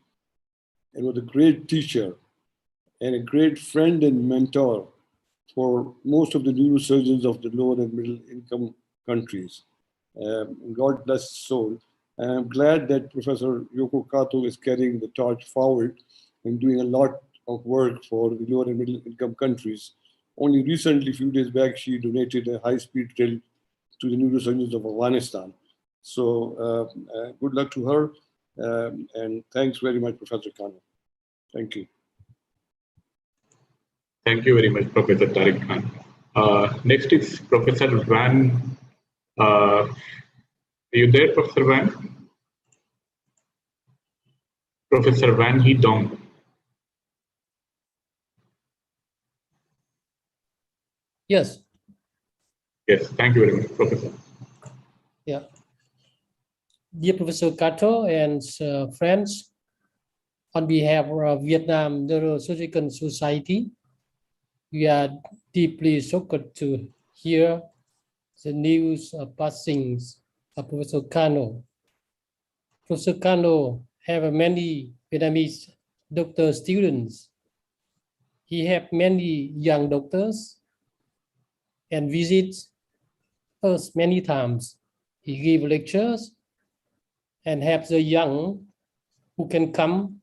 and was a great teacher and a great friend and mentor for most of the neurosurgeons of the lower and middle income countries. God bless his soul. And I'm glad that Professor Yoko Kato is carrying the torch forward and doing a lot of work for the lower and middle income countries. Only recently, a few days back, she donated a high-speed rail to the neurosurgeons of Afghanistan. So good luck to her. And thanks very much, Professor Kanno. Thank you. Thank you very much, Professor Tariq Khan. Next is Professor Van. Are you there, Professor Van? Professor Van Hee Dong. Yes. Yes, thank you very much, Professor. Yeah. Dear Professor Kato and friends, on behalf of Vietnam Neurosurgical Society, we are deeply shocked to hear the news of passings of Professor Kanno. Professor Kanno have many Vietnamese doctor students. He have many young doctors and visits us many times. He give lectures and have the young who can come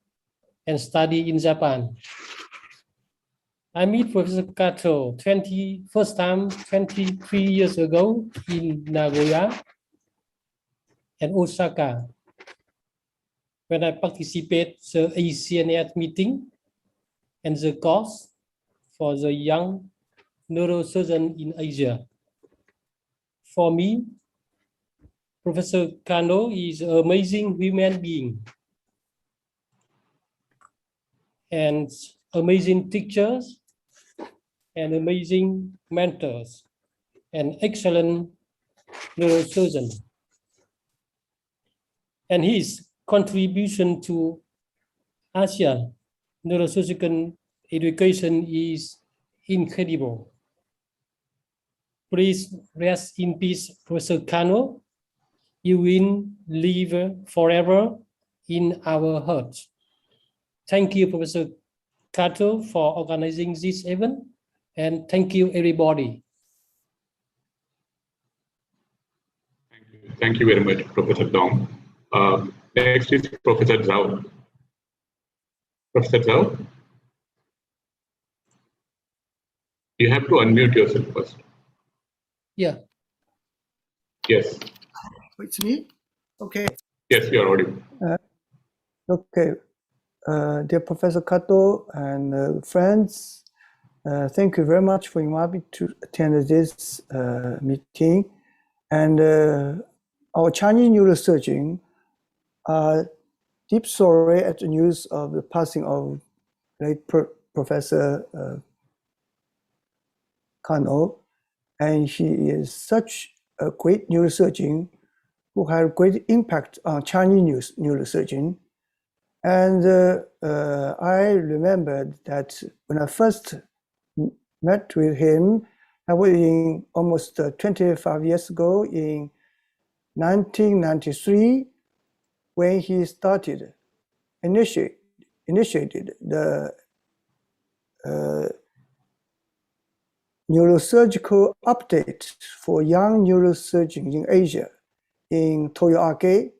and study in Japan. I meet Professor Kato first time 23 years ago in Nagoya and Osaka when I participate the Acns meeting and the course for the young neurosurgeon in Asia. For me, Professor Kanno is an amazing human being and amazing teachers and amazing mentors and excellent neurosurgeon. And his contribution to Asia neurosurgical education is incredible. Please rest in peace, Professor Kanno. You will live forever in our hearts. Thank you, Professor Kato, for organizing this event, and thank you, everybody. Thank you very much, Professor Dong. Next is Professor Zhao. Professor Zhao, you have to unmute yourself first. Yeah. Yes. It's me? Okay. Yes, you are audible. Okay. Dear Professor Kato and friends, thank you very much for inviting me to attend this meeting. And our Chinese neurosurgeon are deep sorry at the news of the passing of late Professor Kanno. And he is such a great neurosurgeon who had great impact on Chinese neurosurgeon. And I remember that when I first met with him, I was in almost 25 years ago in 1993, when he initiated the neurosurgical update for young neurosurgeons in Asia in Toyoake.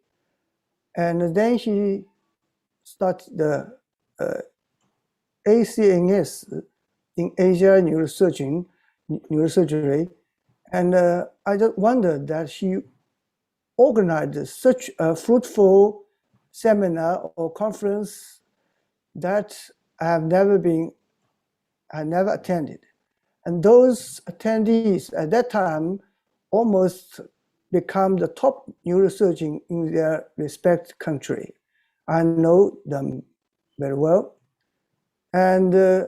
And then he started the Acns in Asia neurosurgery. And I just wondered that he organized such a fruitful seminar or conference that I never attended. And those attendees at that time almost become the top neurosurgeon in their respective country. I know them very well. And I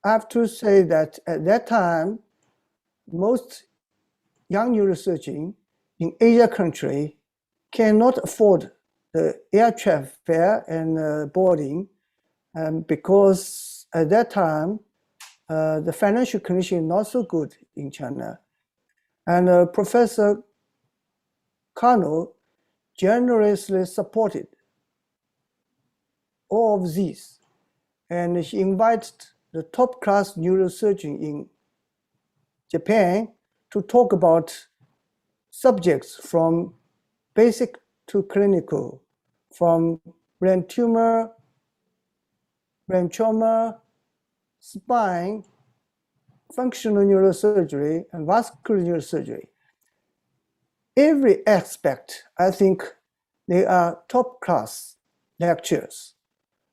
have to say that at that time, most young neurosurgeons in Asia country cannot afford the air travel fare and boarding, because at that time, the financial condition is not so good in China. And Professor Kanno generously supported all of these. And he invited the top class neurosurgeon in Japan to talk about subjects from basic to clinical, from brain tumor, brain trauma, spine, functional neurosurgery, and vascular neurosurgery. Every aspect, I think they are top class lectures.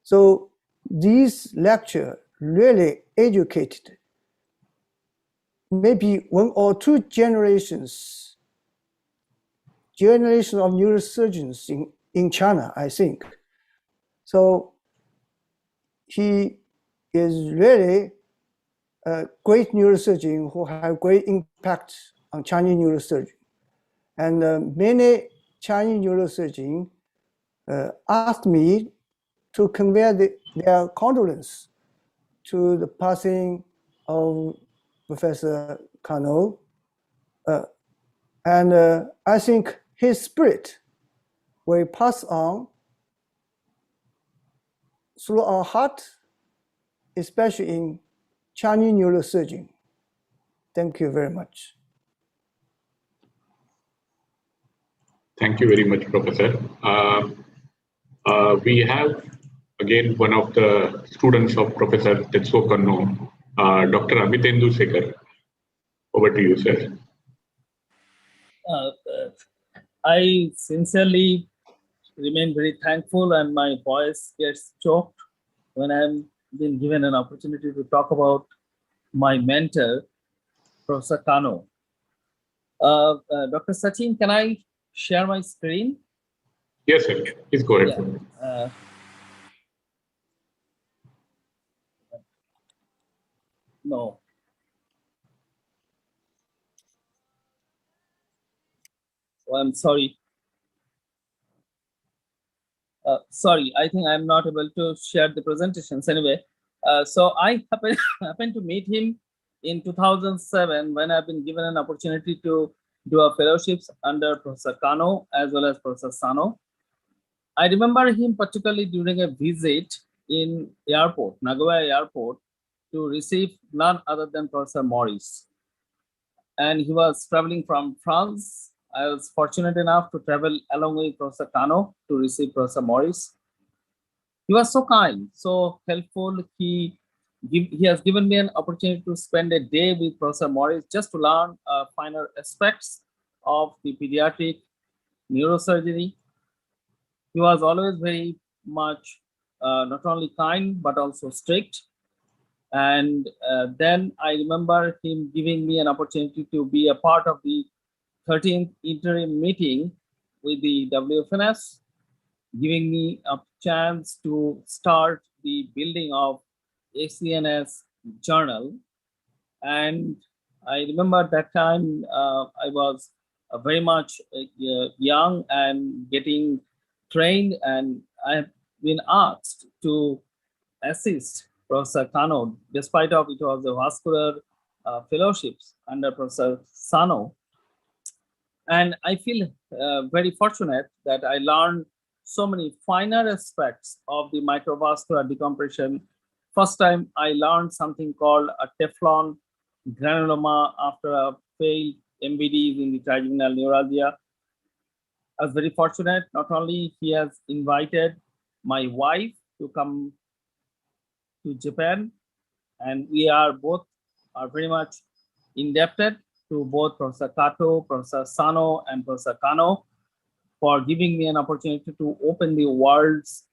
So these lectures really educated maybe one or two generations of neurosurgeons in China, I think. So he is really a great neurosurgeon who had great impact on Chinese neurosurgery. And many Chinese neurosurgeons asked me to convey their condolence to the passing of Professor Kanno. And I think his spirit will pass on through our heart, especially in Chinese neurosurgery. Thank you very much. Thank you very much, Professor. We have again one of the students of Professor Tetsuo Kanno, Dr. Amitendu Sekar. Over to you, sir. I sincerely remain very thankful, and my voice gets choked when I'm been given an opportunity to talk about my mentor, Professor Kanno. Dr. Sachin, can I share my screen? Yes, sir. Please go ahead. Yeah. No. Oh, I'm sorry. Sorry, I think I'm not able to share the presentations anyway. So I happened to meet him in 2007 when I've been given an opportunity to do a fellowships under Professor Kanno as well as Professor Sano. I remember him particularly during a visit in airport, Nagoya airport, to receive none other than Professor Maurice. And he was traveling from France. I was fortunate enough to travel along with Professor Kanno to receive Professor Maurice. He was so kind, so helpful. He has given me an opportunity to spend a day with Professor Maurice just to learn finer aspects of the pediatric neurosurgery. He was always very much not only kind, but also strict. And then I remember him giving me an opportunity to be a part of the 13th interim meeting with the WFNS, giving me a chance to start the building of ACNS journal. And I remember at that time I was very much young and getting trained, and I have been asked to assist Professor Kanno, despite of it was a vascular fellowships under Professor Sano. And I feel very fortunate that I learned so many finer aspects of the microvascular decompression. First time I learned something called a Teflon granuloma after a failed MVDs in the trigeminal neuralgia. I was very fortunate. Not only he has invited my wife to come to Japan, and we are both very much indebted to both Professor Kato, Professor Sano, and Professor Kanno for giving me an opportunity to open the world's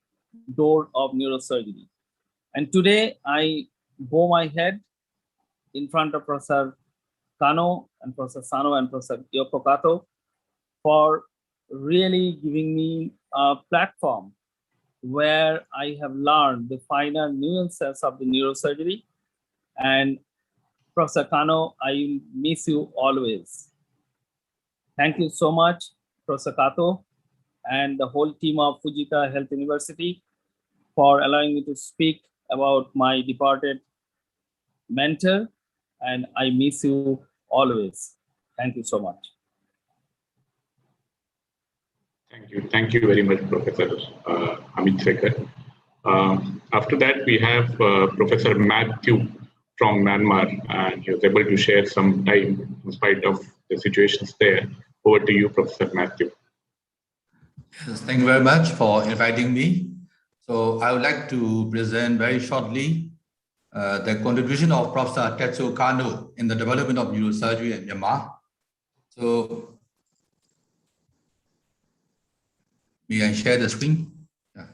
door of neurosurgery. And today I bow my head in front of Professor Kanno and Professor Sano and Professor Yoko Kato for really giving me a platform where I have learned the finer nuances of the neurosurgery. And Professor Kanno, I will miss you always. Thank you so much, Professor Kato, and the whole team of Fujita Health University for allowing me to speak about my departed mentor, and I miss you always. Thank you so much. Thank you. Thank you very much, Professor Amit Sekar. After that, we have Professor Matthew from Myanmar, and he was able to share some time in spite of the situations there. Over to you, Professor Matthew. Yes, thank you very much for inviting me. So I would like to present very shortly the contribution of Professor Tetsuo Kanno in the development of neurosurgery in Myanmar. So may I share the screen? Yeah.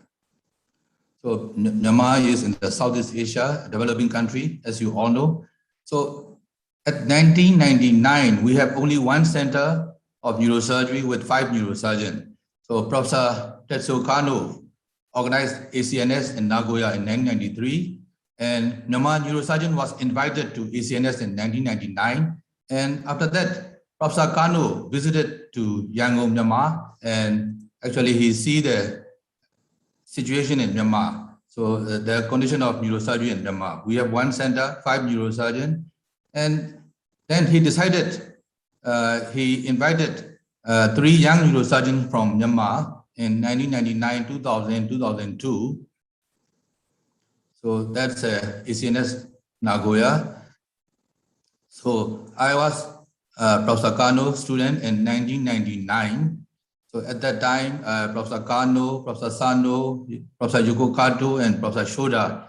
So Myanmar is in the Southeast Asia, a developing country, as you all know. So at 1999, we have only one center of neurosurgery with 5 neurosurgeons. So Professor Tetsuo Kanno organized ACNS in Nagoya in 1993, and Myanmar neurosurgeon was invited to ACNS in 1999. And after that, Professor Kanno visited to Yangon, Myanmar, and actually he see the situation in Myanmar. So the condition of neurosurgery in Myanmar. We have one center, 5 neurosurgeons, and then he decided, he invited 3 young neurosurgeons from Myanmar in 1999, 2000, 2002. So that's ACNS Nagoya. So I was Professor Kanno student in 1999. So at that time, Professor Kanno, Professor Sano, Professor Yoko Kato, and Professor Shoda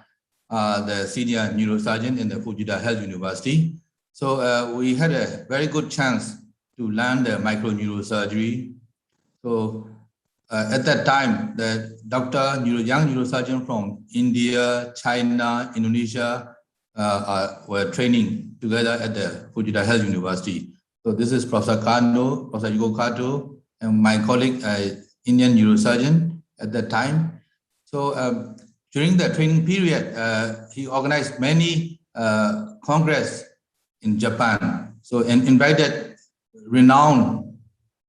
are the senior neurosurgeon in the Fujita Health University. So we had a very good chance to learn the microneurosurgery. So at that time, the young neurosurgeon from India, China, Indonesia were training together at the Fujita Health University. So this is Professor Kanno, Professor Yoko Kato, and my colleague, Indian neurosurgeon at that time. So during the training period, he organized many congress in Japan. So and invited renowned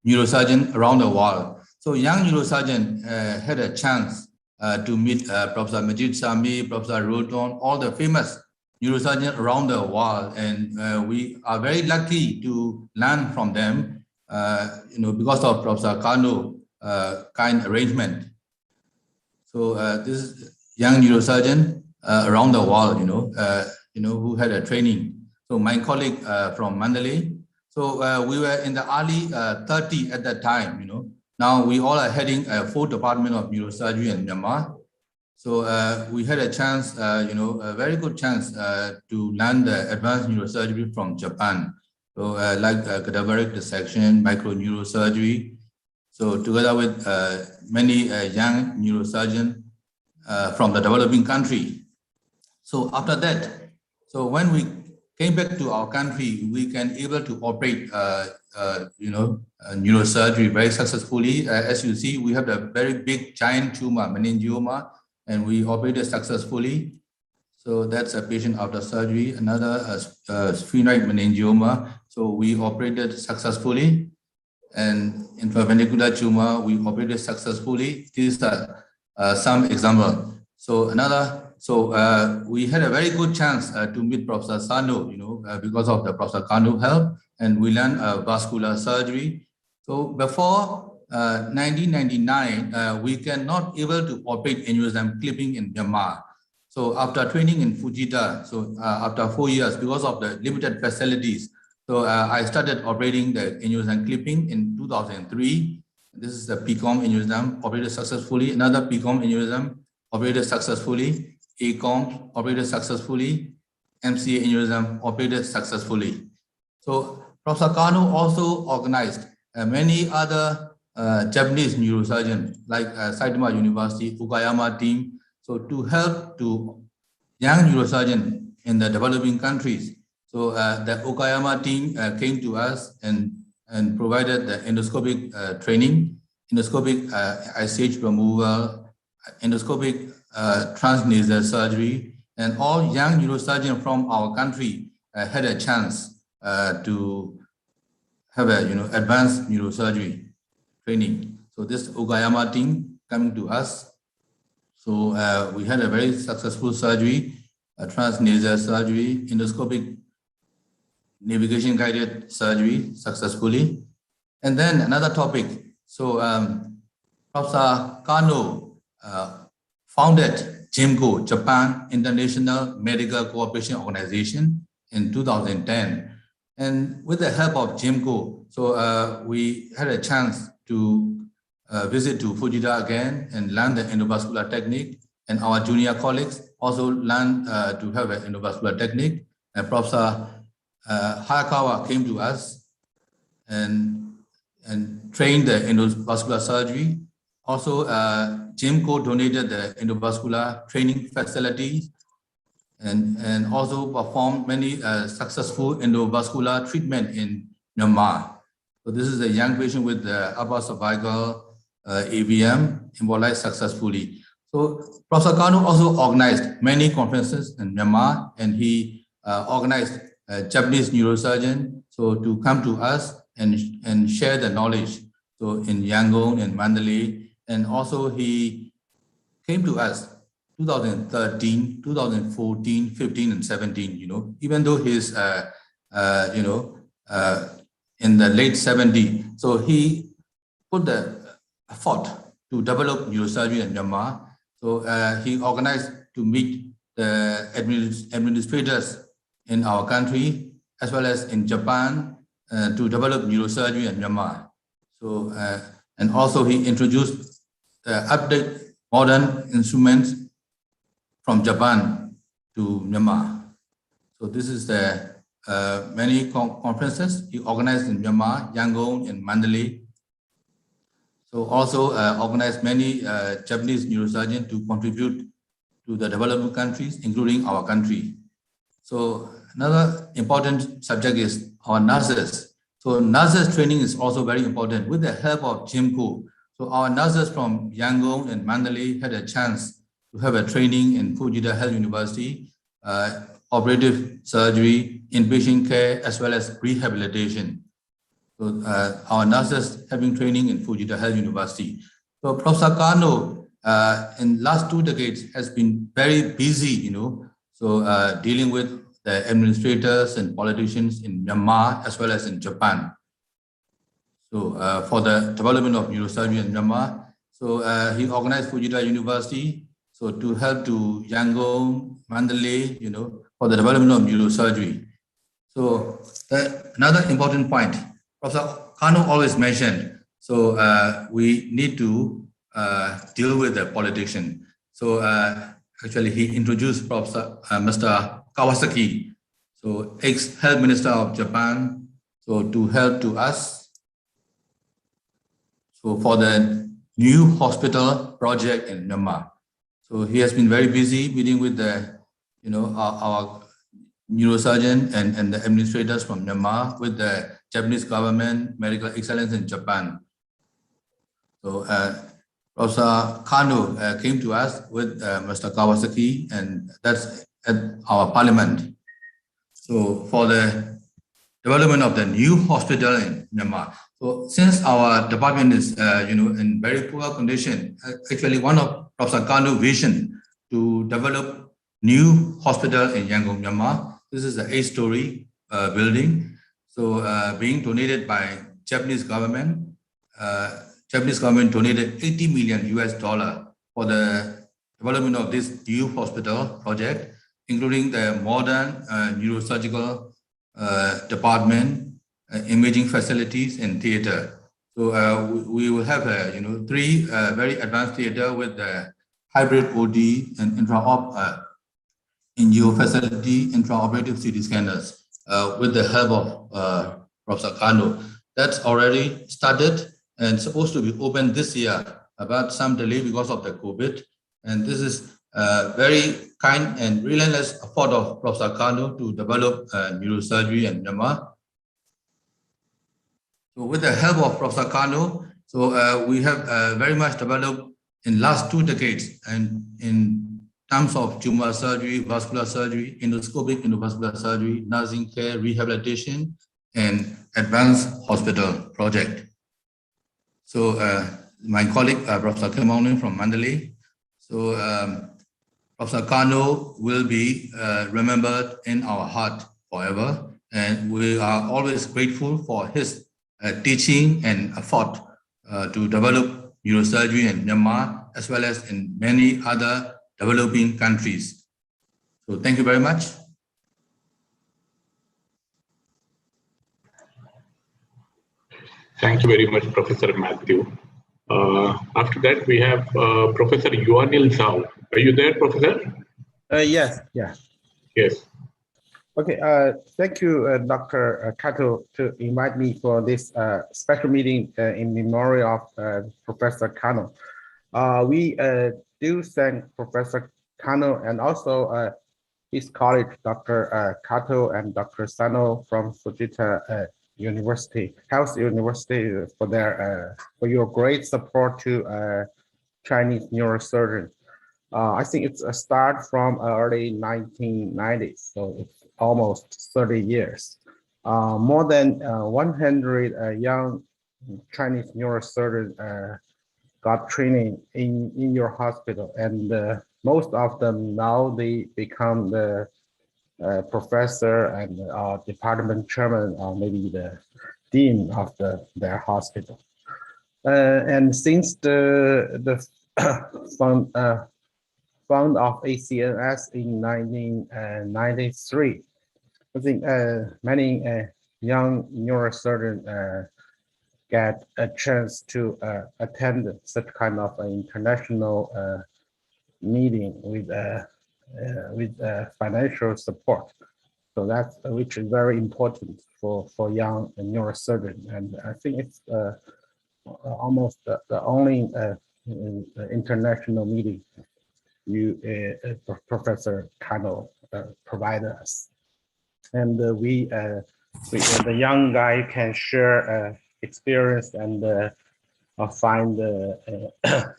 neurosurgeons around the world. So young neurosurgeon had a chance to meet Professor Majid Sami, Professor Rodon, all the famous neurosurgeons around the world, and we are very lucky to learn from them. Because of Professor Kanno kind arrangement. So this is young neurosurgeon around the world, who had a training. So my colleague from Mandalay. So we were in the early 30 at that time. Now we all are heading a 4 department of neurosurgery in Myanmar. So we had a chance, a very good chance to learn the advanced neurosurgery from Japan. So like cadaveric dissection, microneurosurgery. So together with many young neurosurgeons from the developing country. So after that, so when we came back to our country, we can able to operate, neurosurgery very successfully. As you see, we have a very big giant tumor, meningioma, and we operated successfully. So that's a patient after surgery. Another sphenoid meningioma. So we operated successfully. And intraventricular tumor, we operated successfully. These are some examples. So we had a very good chance to meet Professor Sano, because of the Professor Kanno help, and we learned vascular surgery. So before 1999, we cannot able to operate aneurysm clipping in Myanmar. So after training in Fujita, so after 4 years, because of the limited facilities, so I started operating the aneurysm clipping in 2003. This is the PCOM aneurysm operated successfully. Another PCOM aneurysm operated successfully. ACOM operated successfully. MCA aneurysm operated successfully. So Professor Kanno also organized many other Japanese neurosurgeons like Saitama University, Fukuyama team. So to help to young neurosurgeons in the developing countries. So the Okayama team came to us and provided the endoscopic training, endoscopic ICH removal, endoscopic transnasal surgery, and all young neurosurgeons from our country had a chance to have a advanced neurosurgery training. So this Okayama team coming to us. So we had a very successful surgery, a transnasal surgery, endoscopic navigation guided surgery successfully. And then another topic. So Professor Kanno founded JIMCO, Japan International Medical Cooperation Organization in 2010. And with the help of JIMCO, so we had a chance to visit to Fujita again and learn the endovascular technique. And our junior colleagues also learned to have an endovascular technique. And Professor Hayakawa came to us and trained the endovascular surgery. Also, JIMCO donated the endovascular training facilities and also performed many successful endovascular treatment in Myanmar. So this is a young patient with the upper cervical AVM embolized successfully. So Professor Kanno also organized many conferences in Myanmar, and he organized a Japanese neurosurgeon to come to us and share the knowledge. So in Yangon and Mandalay, and also he came to us 2013, 2014, 15, and 17. Even though he's in the late 70s, so he put the effort to develop neurosurgery in Myanmar. So he organized to meet the administrators in our country as well as in Japan to develop neurosurgery in Myanmar. So and also he introduced update modern instruments from Japan to Myanmar. So this is the many conferences he organized in Myanmar, Yangon, and Mandalay. So also organized many Japanese neurosurgeons to contribute to the developing countries, including our country. So another important subject is our nurses. So nurses training is also very important with the help of JIMCO. So our nurses from Yangon and Mandalay had a chance to have a training in Fujita Health University, operative surgery, inpatient care, as well as rehabilitation. So our nurses having training in Fujita Health University. So Professor Kanno in last 2 decades has been very busy, so dealing with the administrators and politicians in Myanmar as well as in Japan. So for the development of neurosurgery in Myanmar, so he organized Fujita University, so to help to Yangon, Mandalay, for the development of neurosurgery. So another important point, Professor Kanno always mentioned, so we need to deal with the politician. So actually he introduced Professor Mr. Kawasaki, so ex-health minister of Japan, so to help to us. So for the new hospital project in Myanmar. So he has been very busy meeting with the, our neurosurgeon and the administrators from Myanmar with the Japanese government, medical excellence in Japan. So Professor Kanno came to us with Mr. Kawasaki, and that's at our parliament. So for the development of the new hospital in Myanmar. So since our department is, in very poor condition, actually one of Professor Kanno's vision to develop new hospital in Yangon, Myanmar. This is an 8-story building. So being donated by Japanese government. Japanese government donated $80 million for the development of this new hospital project, including the modern neurosurgical department, imaging facilities, and theater. So we will have 3 very advanced theater with the hybrid OD and intra-op in-use facility, intraoperative CT scanners with the help of Professor Kanno. That's already started and supposed to be open this year, but some delay because of the COVID. And this is very kind and relentless effort of Professor Kanno to develop neurosurgery in Myanmar. So with the help of Professor Kanno, so we have very much developed in last 2 decades, and in terms of tumor surgery, vascular surgery, endoscopic endovascular surgery, nursing care, rehabilitation, and advanced hospital project. So my colleague, Professor Kim Ong from Mandalay. So Professor Kanno will be remembered in our heart forever. And we are always grateful for his teaching and effort to develop neurosurgery in Myanmar, as well as in many other developing countries. So thank you very much. Thank you very much, Professor Matthew. After that, we have Professor Yuanil Zhao. Are you there, Professor? Yes. Yes. Okay. Thank you, Dr. Kato, to invite me for this special meeting in memory of Professor Kanno. We do thank Professor Kanno and also his colleague, Dr. Kato and Dr. Sano from Fujita University, Health University, for their for your great support to Chinese neurosurgeon. I think it's a start from early 1990s, so it's almost 30 years. More than 100 young Chinese neurosurgeons got training in your hospital, and most of them now they become the professor and department chairman, or maybe the dean of their hospital. And since the found of ACNS in 1993, I think many young neurosurgeons get a chance to attend such kind of an international meeting with financial support. So that's which is very important for young neurosurgeons, and I think it's almost the only international meeting you Professor Kanno provided us, and we the young guy can share experience and find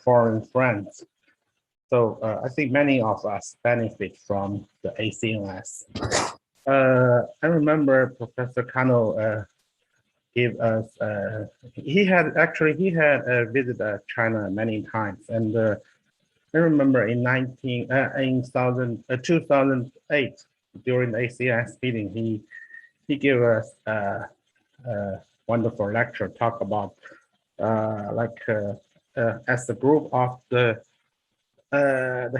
foreign friends. So I think many of us benefit from the ACNS. I remember Professor Kanno gave us, he had visited China many times. And I remember in 2008, during the ACNS meeting, he gave us a wonderful lecture, talk about as the group of the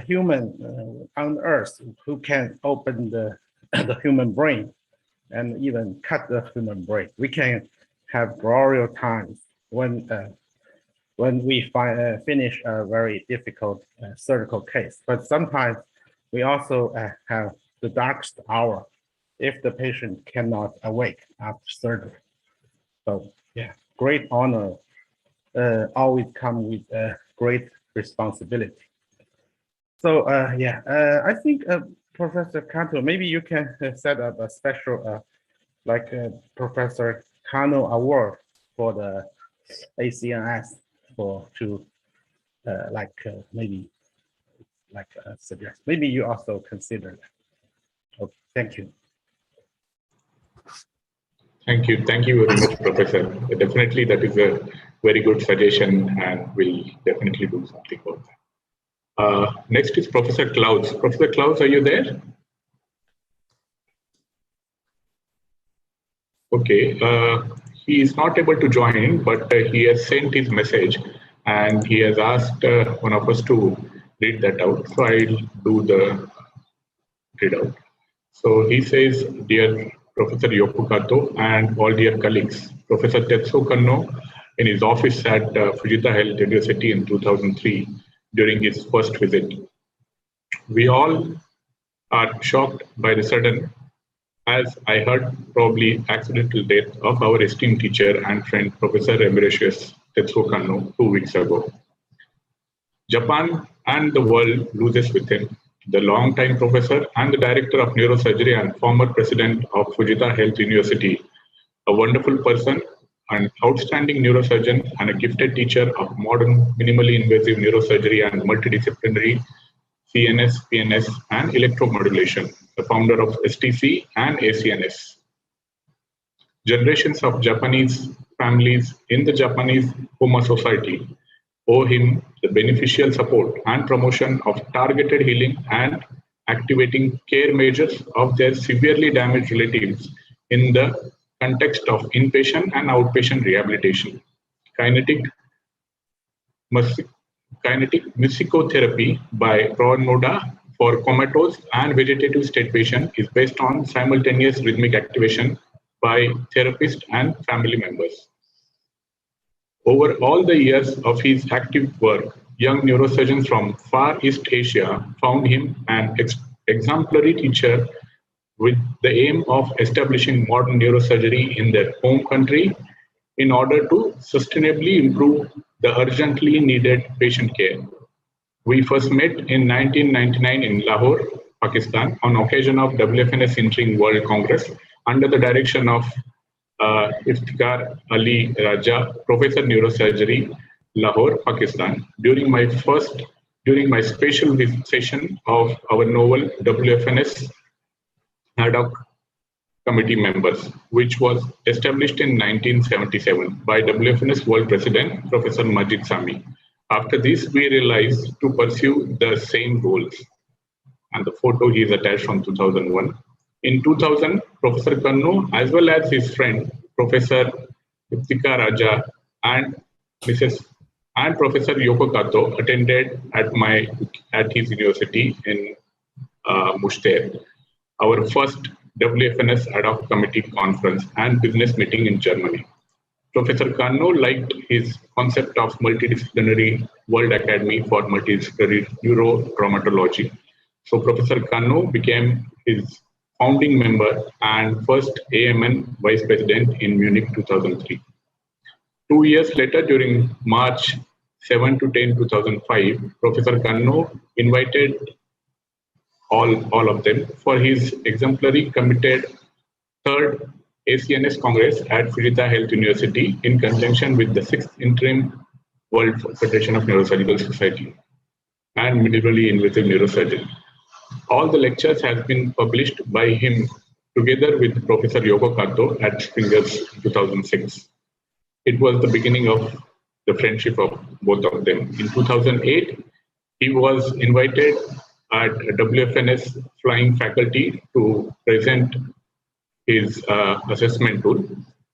human on Earth who can open the human brain and even cut the human brain. We can have glorious times when we finish a very difficult surgical case. But sometimes we also have the darkest hour if the patient cannot awake after surgery. So yeah, great honor always come with great responsibility. So I think Professor Kanto, maybe you can set up a special Professor Kanno Award for the ACNS suggest. Maybe you also consider that. Okay, thank you. Thank you very much, Professor. Definitely, that is a very good suggestion, and we'll definitely do something about that. Next is Professor Klaus. Professor Klaus, are you there? Okay, he is not able to join, but he has sent his message, and he has asked one of us to read that out. So I'll do the readout. So he says, "Dear Professor Yoko Kato and all dear colleagues, Professor Tetsuo Kanno, in his office at Fujita Health University in 2003, during his first visit. We all are shocked by the sudden, as I heard, probably accidental death of our esteemed teacher and friend, Professor Emeritus Tetsuo Kanno, 2 weeks ago. Japan and the world loses with him, the long-time professor and the director of neurosurgery and former president of Fujita Health University, a wonderful person, an outstanding neurosurgeon and a gifted teacher of modern minimally invasive neurosurgery and multidisciplinary CNS, PNS, and electromodulation, the founder of STC and ACNS. Generations of Japanese families in the Japanese Homa Society owe him the beneficial support and promotion of targeted healing and activating care measures of their severely damaged relatives in the context of inpatient and outpatient rehabilitation. Kinetic musicotherapy by Pronoda for comatose and vegetative state patient is based on simultaneous rhythmic activation by therapists and family members. Over all the years of his active work, young neurosurgeons from Far East Asia found him an exemplary teacher with the aim of establishing modern neurosurgery in their home country in order to sustainably improve the urgently needed patient care. We first met in 1999 in Lahore, Pakistan, on occasion of WFNS Interim World Congress under the direction of Iftikhar Ali Raja, Professor Neurosurgery, Lahore, Pakistan, during my special session of our novel WFNS ad hoc committee members, which was established in 1977 by WFNS World President Professor Majid Sami. After this, we realized to pursue the same goals. And the photo he is attached from 2001. In 2000, Professor Kanno, as well as his friend, Professor Iptika Raja and Professor Yoko Kato attended at his university in Mushtare, our first WFNS ad hoc committee conference and business meeting in Germany. Professor Kanno liked his concept of multidisciplinary World Academy for Multidisciplinary Neurotraumatology. So Professor Kanno became his founding member and first AMN vice president in Munich 2003. 2 years later, during March 7 to 10, 2005, Professor Kanno invited all of them for his exemplary committed third ACNS Congress at Fujita Health University in conjunction with the 6th Interim World Federation of Neurosurgical Society and Minimally Invasive Neurosurgery. All the lectures have been published by him together with Professor Yoko Kato at Springer's 2006. It was the beginning of the friendship of both of them. In 2008, he was invited at WFNS flying faculty to present his assessment tool.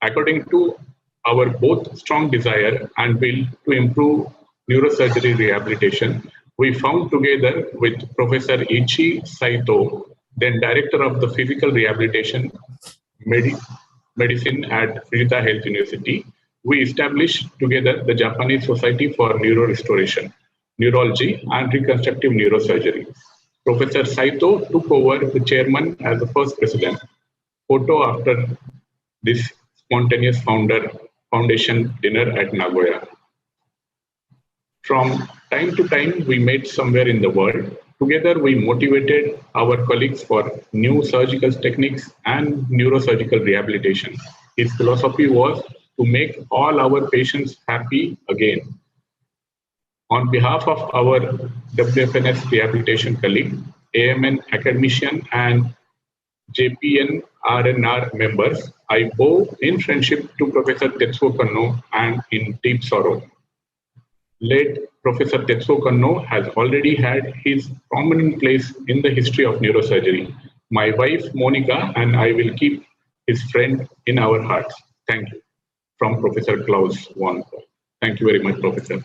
According to our both strong desire and will to improve neurosurgery rehabilitation, we found together with Professor Ichi Saito, then Director of the Physical Rehabilitation Medicine at Fujita Health University, we established together the Japanese Society for Neurorestoration, Neurology and Reconstructive Neurosurgery. Professor Saito took over the chairman as the first president. Photo after this spontaneous foundation dinner at Nagoya. From time to time, we met somewhere in the world. Together, we motivated our colleagues for new surgical techniques and neurosurgical rehabilitation. His philosophy was to make all our patients happy again. On behalf of our WFNS rehabilitation colleague, AMN academician, and JPN RNR members, I bow in friendship to Professor Tetsuo Kanno and in deep sorrow. Late Professor Tetsuo Kanno has already had his prominent place in the history of neurosurgery. My wife, Monica, and I will keep his friend in our hearts. Thank you. From Professor Klaus Won. Thank you very much, Professor.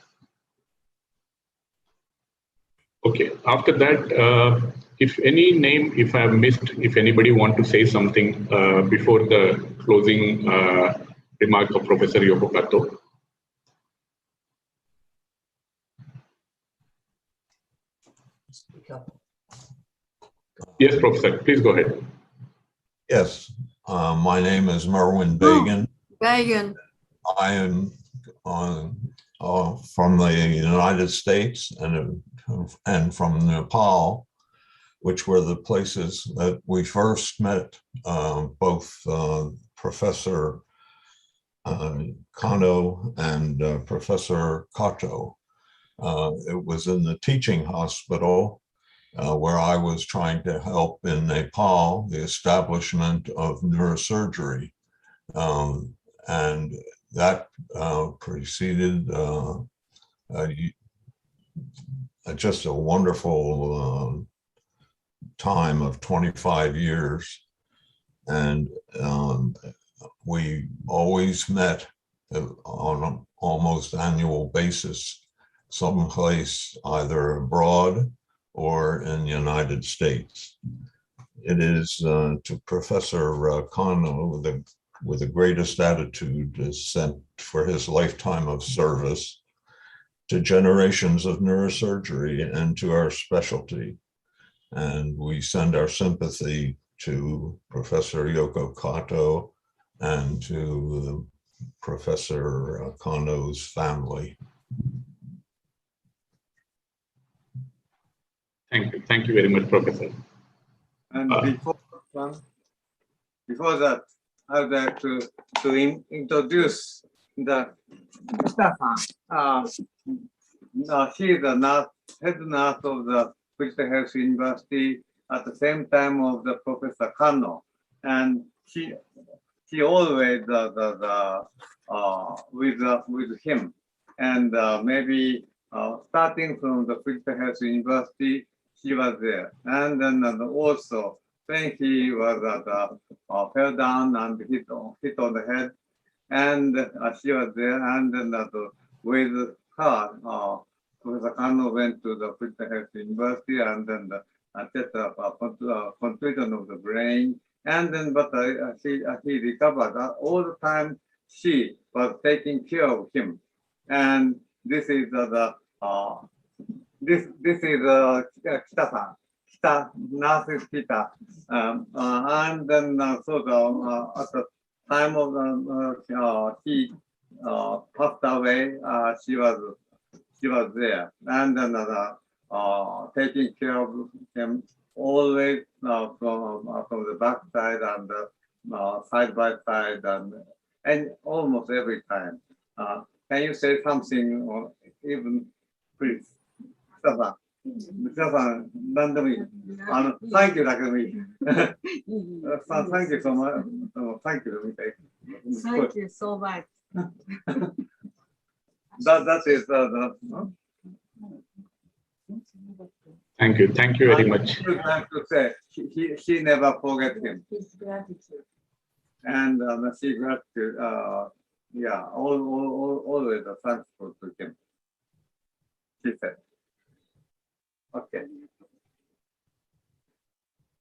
Okay, after that, if any name, if I have missed, if anybody want to say something before the closing remark of Professor Yoko Kato. Yes, Professor, please go ahead. Yes, my name is Merwin Bagan. Bagan. I am from the United States and from Nepal, which were the places that we first met both Professor Kanno and Professor Kato. It was in the teaching hospital where I was trying to help in Nepal, the establishment of neurosurgery. And that preceded just a wonderful time of 25 years. And we always met on an almost annual basis, someplace either abroad or in the United States. It is to Professor Kanno with the greatest attitude is sent for his lifetime of service to generations of neurosurgery and to our specialty. And we send our sympathy to Professor Yoko Kato and to Professor Kanno's family. Thank you very much, Professor. And before that, I would like to introduce the Stefan. He is the head nurse of the Fujita Health University at the same time of the Professor Kanno, and he always with him, and maybe starting from the Physical Health University, he was there. And then also when he was fell down and hit on the head, and she was there. And then with her, Professor Kanno went to the Physical Health University, and then set up a contusion of the brain. And then, but he recovered. All the time, she was taking care of him. And this is this is Kita-san. Kita, nurse Kita. And then so at the time of he passed away, she was there, and then taking care of him always from the back side and side by side, and almost every time. Can you say something, or even please? 皆さん、何でもいい。Thank you だけでもいい。Thank you so much. Thank you. Thank you so much. That is Thank you. Thank you very much. I would like to say, she never forget him. His gratitude. And she gratitude, yeah, always thankful to him. She said. Okay.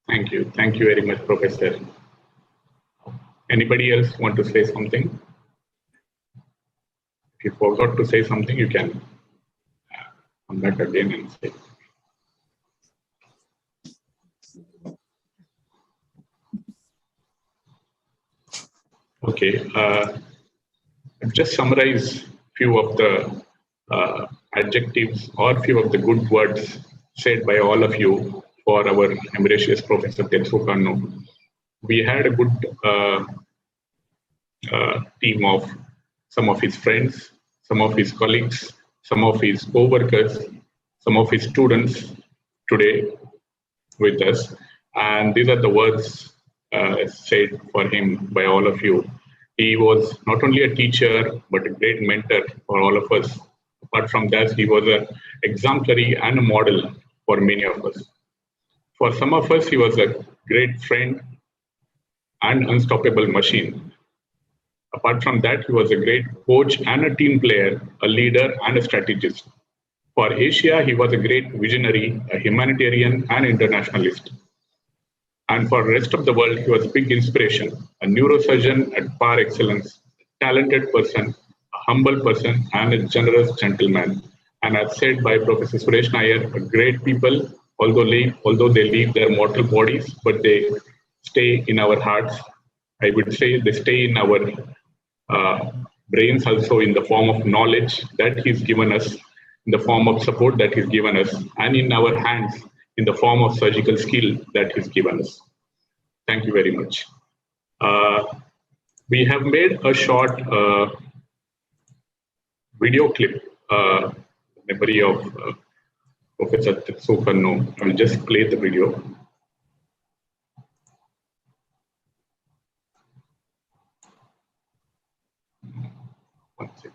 Thank you. Thank you very much, Professor. Anybody else want to say something? If you forgot to say something, you can come back again and say. Okay. Just summarize few of the adjectives or few of the good words said by all of you for our emeritus Professor Tetsuo Kanno. We had a good team of some of his friends, some of his colleagues, some of his co-workers, some of his students today with us. And these are the words said for him by all of you. He was not only a teacher, but a great mentor for all of us. Apart from that, he was an exemplary and a model for many of us. For some of us, he was a great friend and unstoppable machine. Apart from that, he was a great coach and a team player, a leader and a strategist. For Asia, he was a great visionary, a humanitarian and internationalist. And for the rest of the world, he was a big inspiration, a neurosurgeon at par excellence, a talented person, a humble person, and a generous gentleman. And as said by Professor Suresh Nair, a great people, although they leave their mortal bodies, but they stay in our hearts. I would say they stay in our brains also in the form of knowledge that he's given us, in the form of support that he's given us, and in our hands in the form of surgical skill that he's given us. Thank you very much. We have made a short video clip, memory of Professor Tetsuo Kanno. I will just play the video. One second.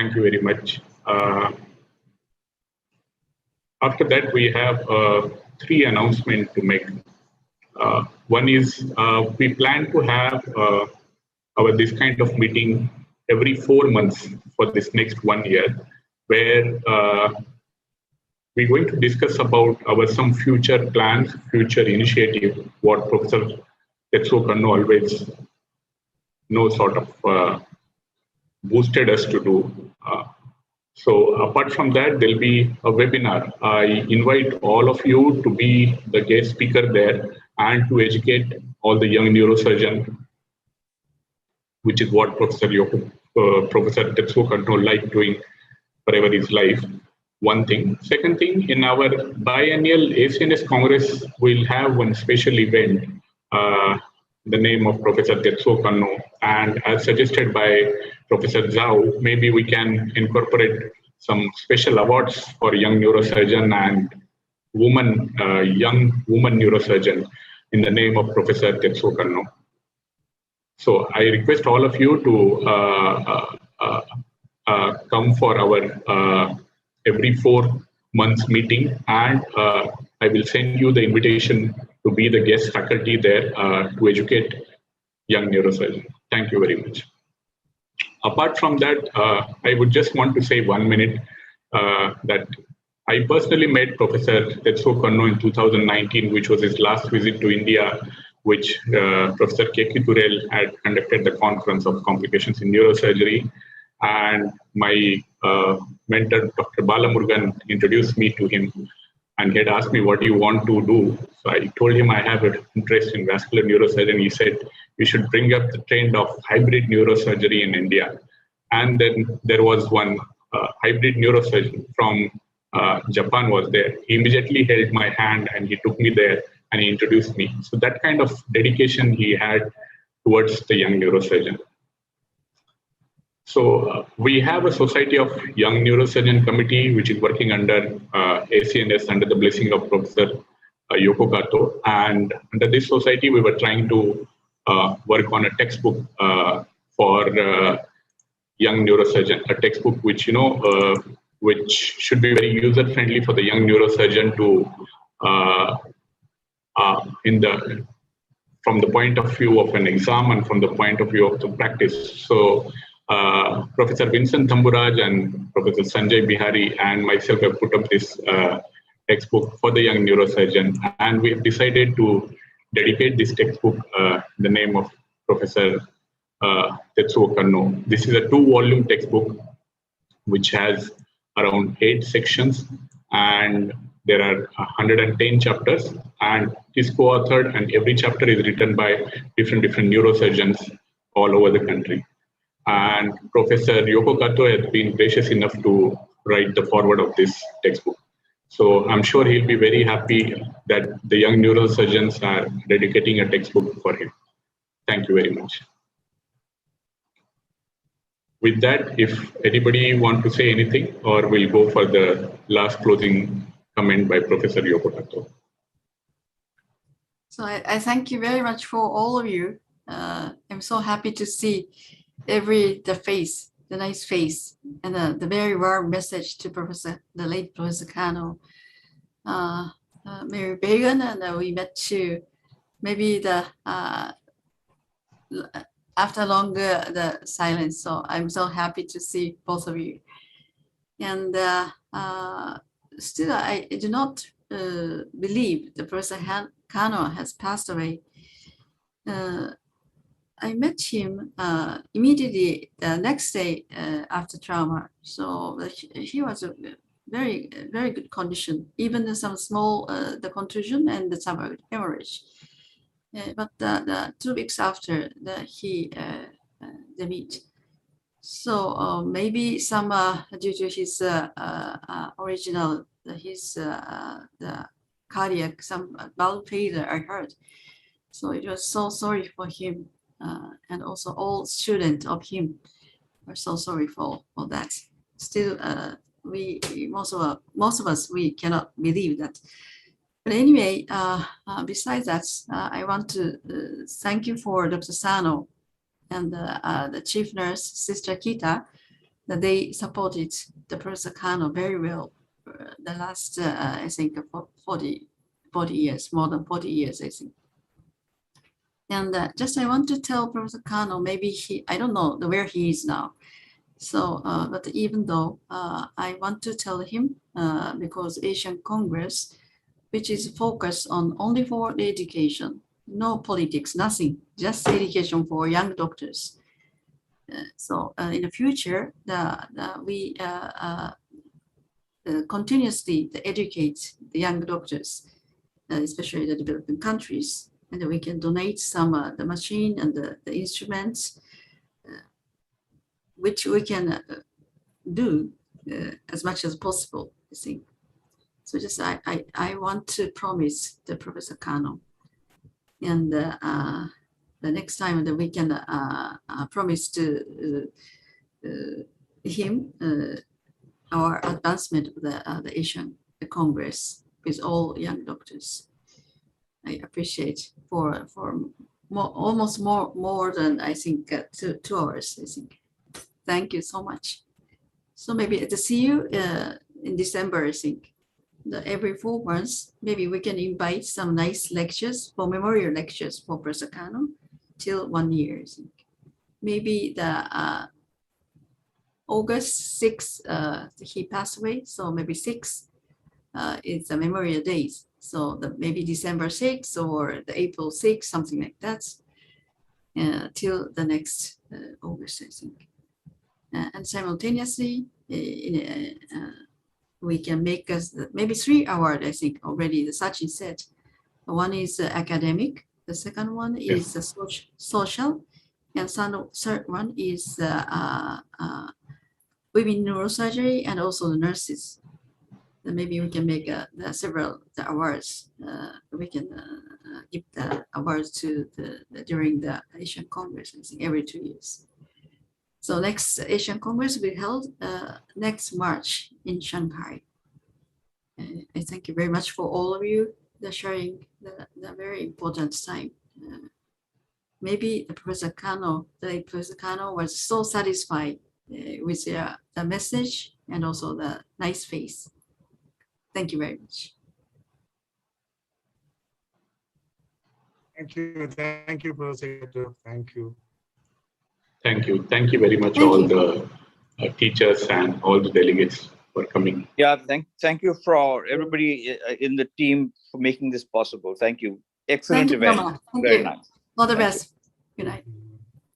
Thank you very much. After that, we have 3 announcements to make. One is we plan to have this kind of meeting every 4 months for this next 1 year, where we're going to discuss about some future plans, future initiative, what Professor Tetsuo Kanno always sort of boosted us to do. So apart from that, there'll be a webinar. I invite all of you to be the guest speaker there and to educate all the young neurosurgeons, which is what Professor Tetsuo Kanno liked doing forever his life. One thing. Second thing, in our biennial ACNS Congress, we'll have one special event, the name of Professor Tetsuo Kanno, and as suggested by Professor Zhao, maybe we can incorporate some special awards for young neurosurgeon and young woman neurosurgeon in the name of Professor Tetsuo Kanno. So I request all of you to come for our every 4 months meeting, and I will send you the invitation to be the guest faculty there to educate young neurosurgeons. Thank you very much. Apart from that, I would just want to say 1 minute that I personally met Professor Tetsuo Kanno in 2019, which was his last visit to India, which Professor Keiki Turel had conducted the conference of complications in neurosurgery. And my mentor, Dr. Balamurgan, introduced me to him, and he had asked me, what do you want to do? So I told him I have an interest in vascular neurosurgery. He said, we should bring up the trend of hybrid neurosurgery in India. And then there was one hybrid neurosurgeon from Japan was there. He immediately held my hand and he took me there and he introduced me. So that kind of dedication he had towards the young neurosurgeon. So we have a Society of Young Neurosurgeon Committee, which is working under ACNS under the blessing of Professor Yoko Kato. And under this society, we were trying to work on a textbook for young neurosurgeon, a textbook which, which should be very user-friendly for the young neurosurgeon to, from the point of view of an exam and from the point of view of the practice. So Professor Vincent Thamburaj and Professor Sanjay Bihari and myself have put up this textbook for the young neurosurgeon, and we have decided to dedicate this textbook the name of Professor Tetsuo Kanno. This is a 2-volume textbook which has around 8 sections, and there are 110 chapters, and it is co-authored, and every chapter is written by different neurosurgeons all over the country. And Professor Yoko Kato has been gracious enough to write the foreword of this textbook. So I'm sure he'll be very happy that the young neurosurgeons are dedicating a textbook for him. Thank you very much. With that, if anybody want to say anything, or we'll go for the last closing comment by Professor Yoko Kato. So I thank you very much for all of you. I'm so happy to see the nice face, and the very warm message to the late Professor Kanno, Mary Bagan, and we met to maybe after longer the silence. So I'm so happy to see both of you. And still, I do not believe the Professor Kanno has passed away. I met him immediately the next day after trauma. So he was a very, very good condition, even some small the contusion and the some hemorrhage. But the 2 weeks after they meet. So maybe some due to his original the cardiac some valve failure I heard. So it was so sorry for him. And also all students of him are so sorry for that. Still, most of us, we cannot believe that. But anyway, besides that, I want to thank you for Dr. Sano and the chief nurse, Sister Kita. that they supported the Professor Kanno very well the last, I think, 40 years, more than 40 years, I think. And just I want to tell Professor Kanno, maybe I don't know where he is now. So, but even though I want to tell him, because Asian Congress, which is focused on only for the education, no politics, nothing, just education for young doctors. So in the future, we continuously educate the young doctors, especially the developing countries, and we can donate some the machine and the instruments, which we can do as much as possible, I think. So just I want to promise the Professor Kanno, and the next time that we can promise to him our advancement of the Asian Congress with all young doctors. I appreciate for almost more than I think 2 hours. I think. Thank you so much. So maybe to see you in December. I think every 4 months, maybe we can invite some nice lectures for memorial lectures for Professor Kanno till 1 year. I think. Maybe the August 6th, he passed away. So maybe 6th is the memorial days. So maybe December 6th or the April 6th, something like that, till the next August, I think. And simultaneously, we can make us maybe 3 hours, I think, already, the Sachin said. One is academic, the second one is social, and third one is women neurosurgery and also the nurses. Then maybe we can make several awards. We can give the awards to during the Asian Congress, I think, every 2 years. So next Asian Congress will be held next March in Shanghai. I thank you very much for all of you sharing the very important time. Maybe Professor Kanno was so satisfied with the message and also the nice face. Thank you very much. Thank you, Professor. Thank you. Thank you. Thank you very much, all the teachers and all the delegates for coming. Yeah, thank you for everybody in the team for making this possible. Thank you. Excellent event. Thank Very you. nice. All the best. Good night.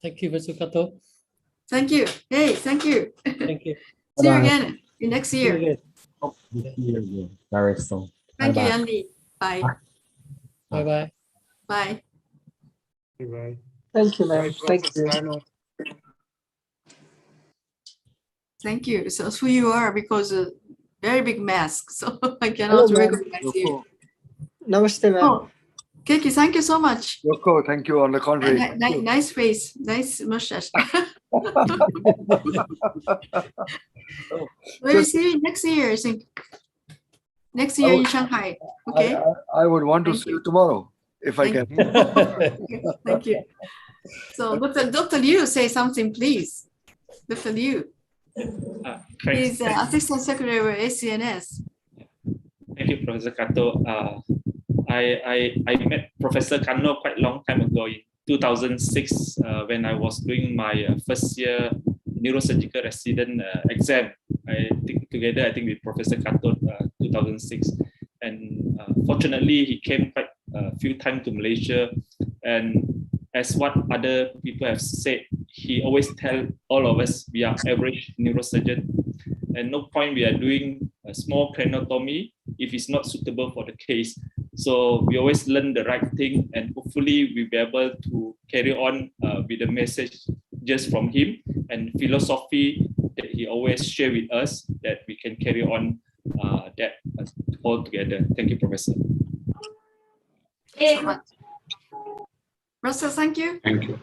Thank you, Professor Kato. Thank you. Hey, thank you. Thank you. See you again in next year. Very soon. Thank you, Andy. Bye. Bye-bye. Bye. Bye. Thank you, ma'am. Thank you. Thank you. So who you are, because very big mask, so I cannot recognize you. Namaste, ma'am. Oh, Keiki, thank you so much. Yoko, thank you. On the contrary. Nice face, nice mustache. Maybe see you next year, I think. Next year in Shanghai. Okay. I would want to see you tomorrow if I can. Thank you. So Dr. Liu, say something, please. Dr. Liu. He's Assistant Secretary of ACNS. Thank you, Professor Kato. I met Professor Kanno quite a long time ago in 2006 when I was doing my first year neurosurgical resident exam. I think with Professor Kato 2006, and fortunately he came quite a few times to Malaysia, and as what other people have said, he always tell all of us we are average neurosurgeon, and no point we are doing a small craniotomy if it's not suitable for the case. So we always learn the right thing, and hopefully we'll be able to carry on with the message just from him and philosophy that he always share with us, that we can carry on that all together. Thank you, Professor. Russell, thank you. Thank you.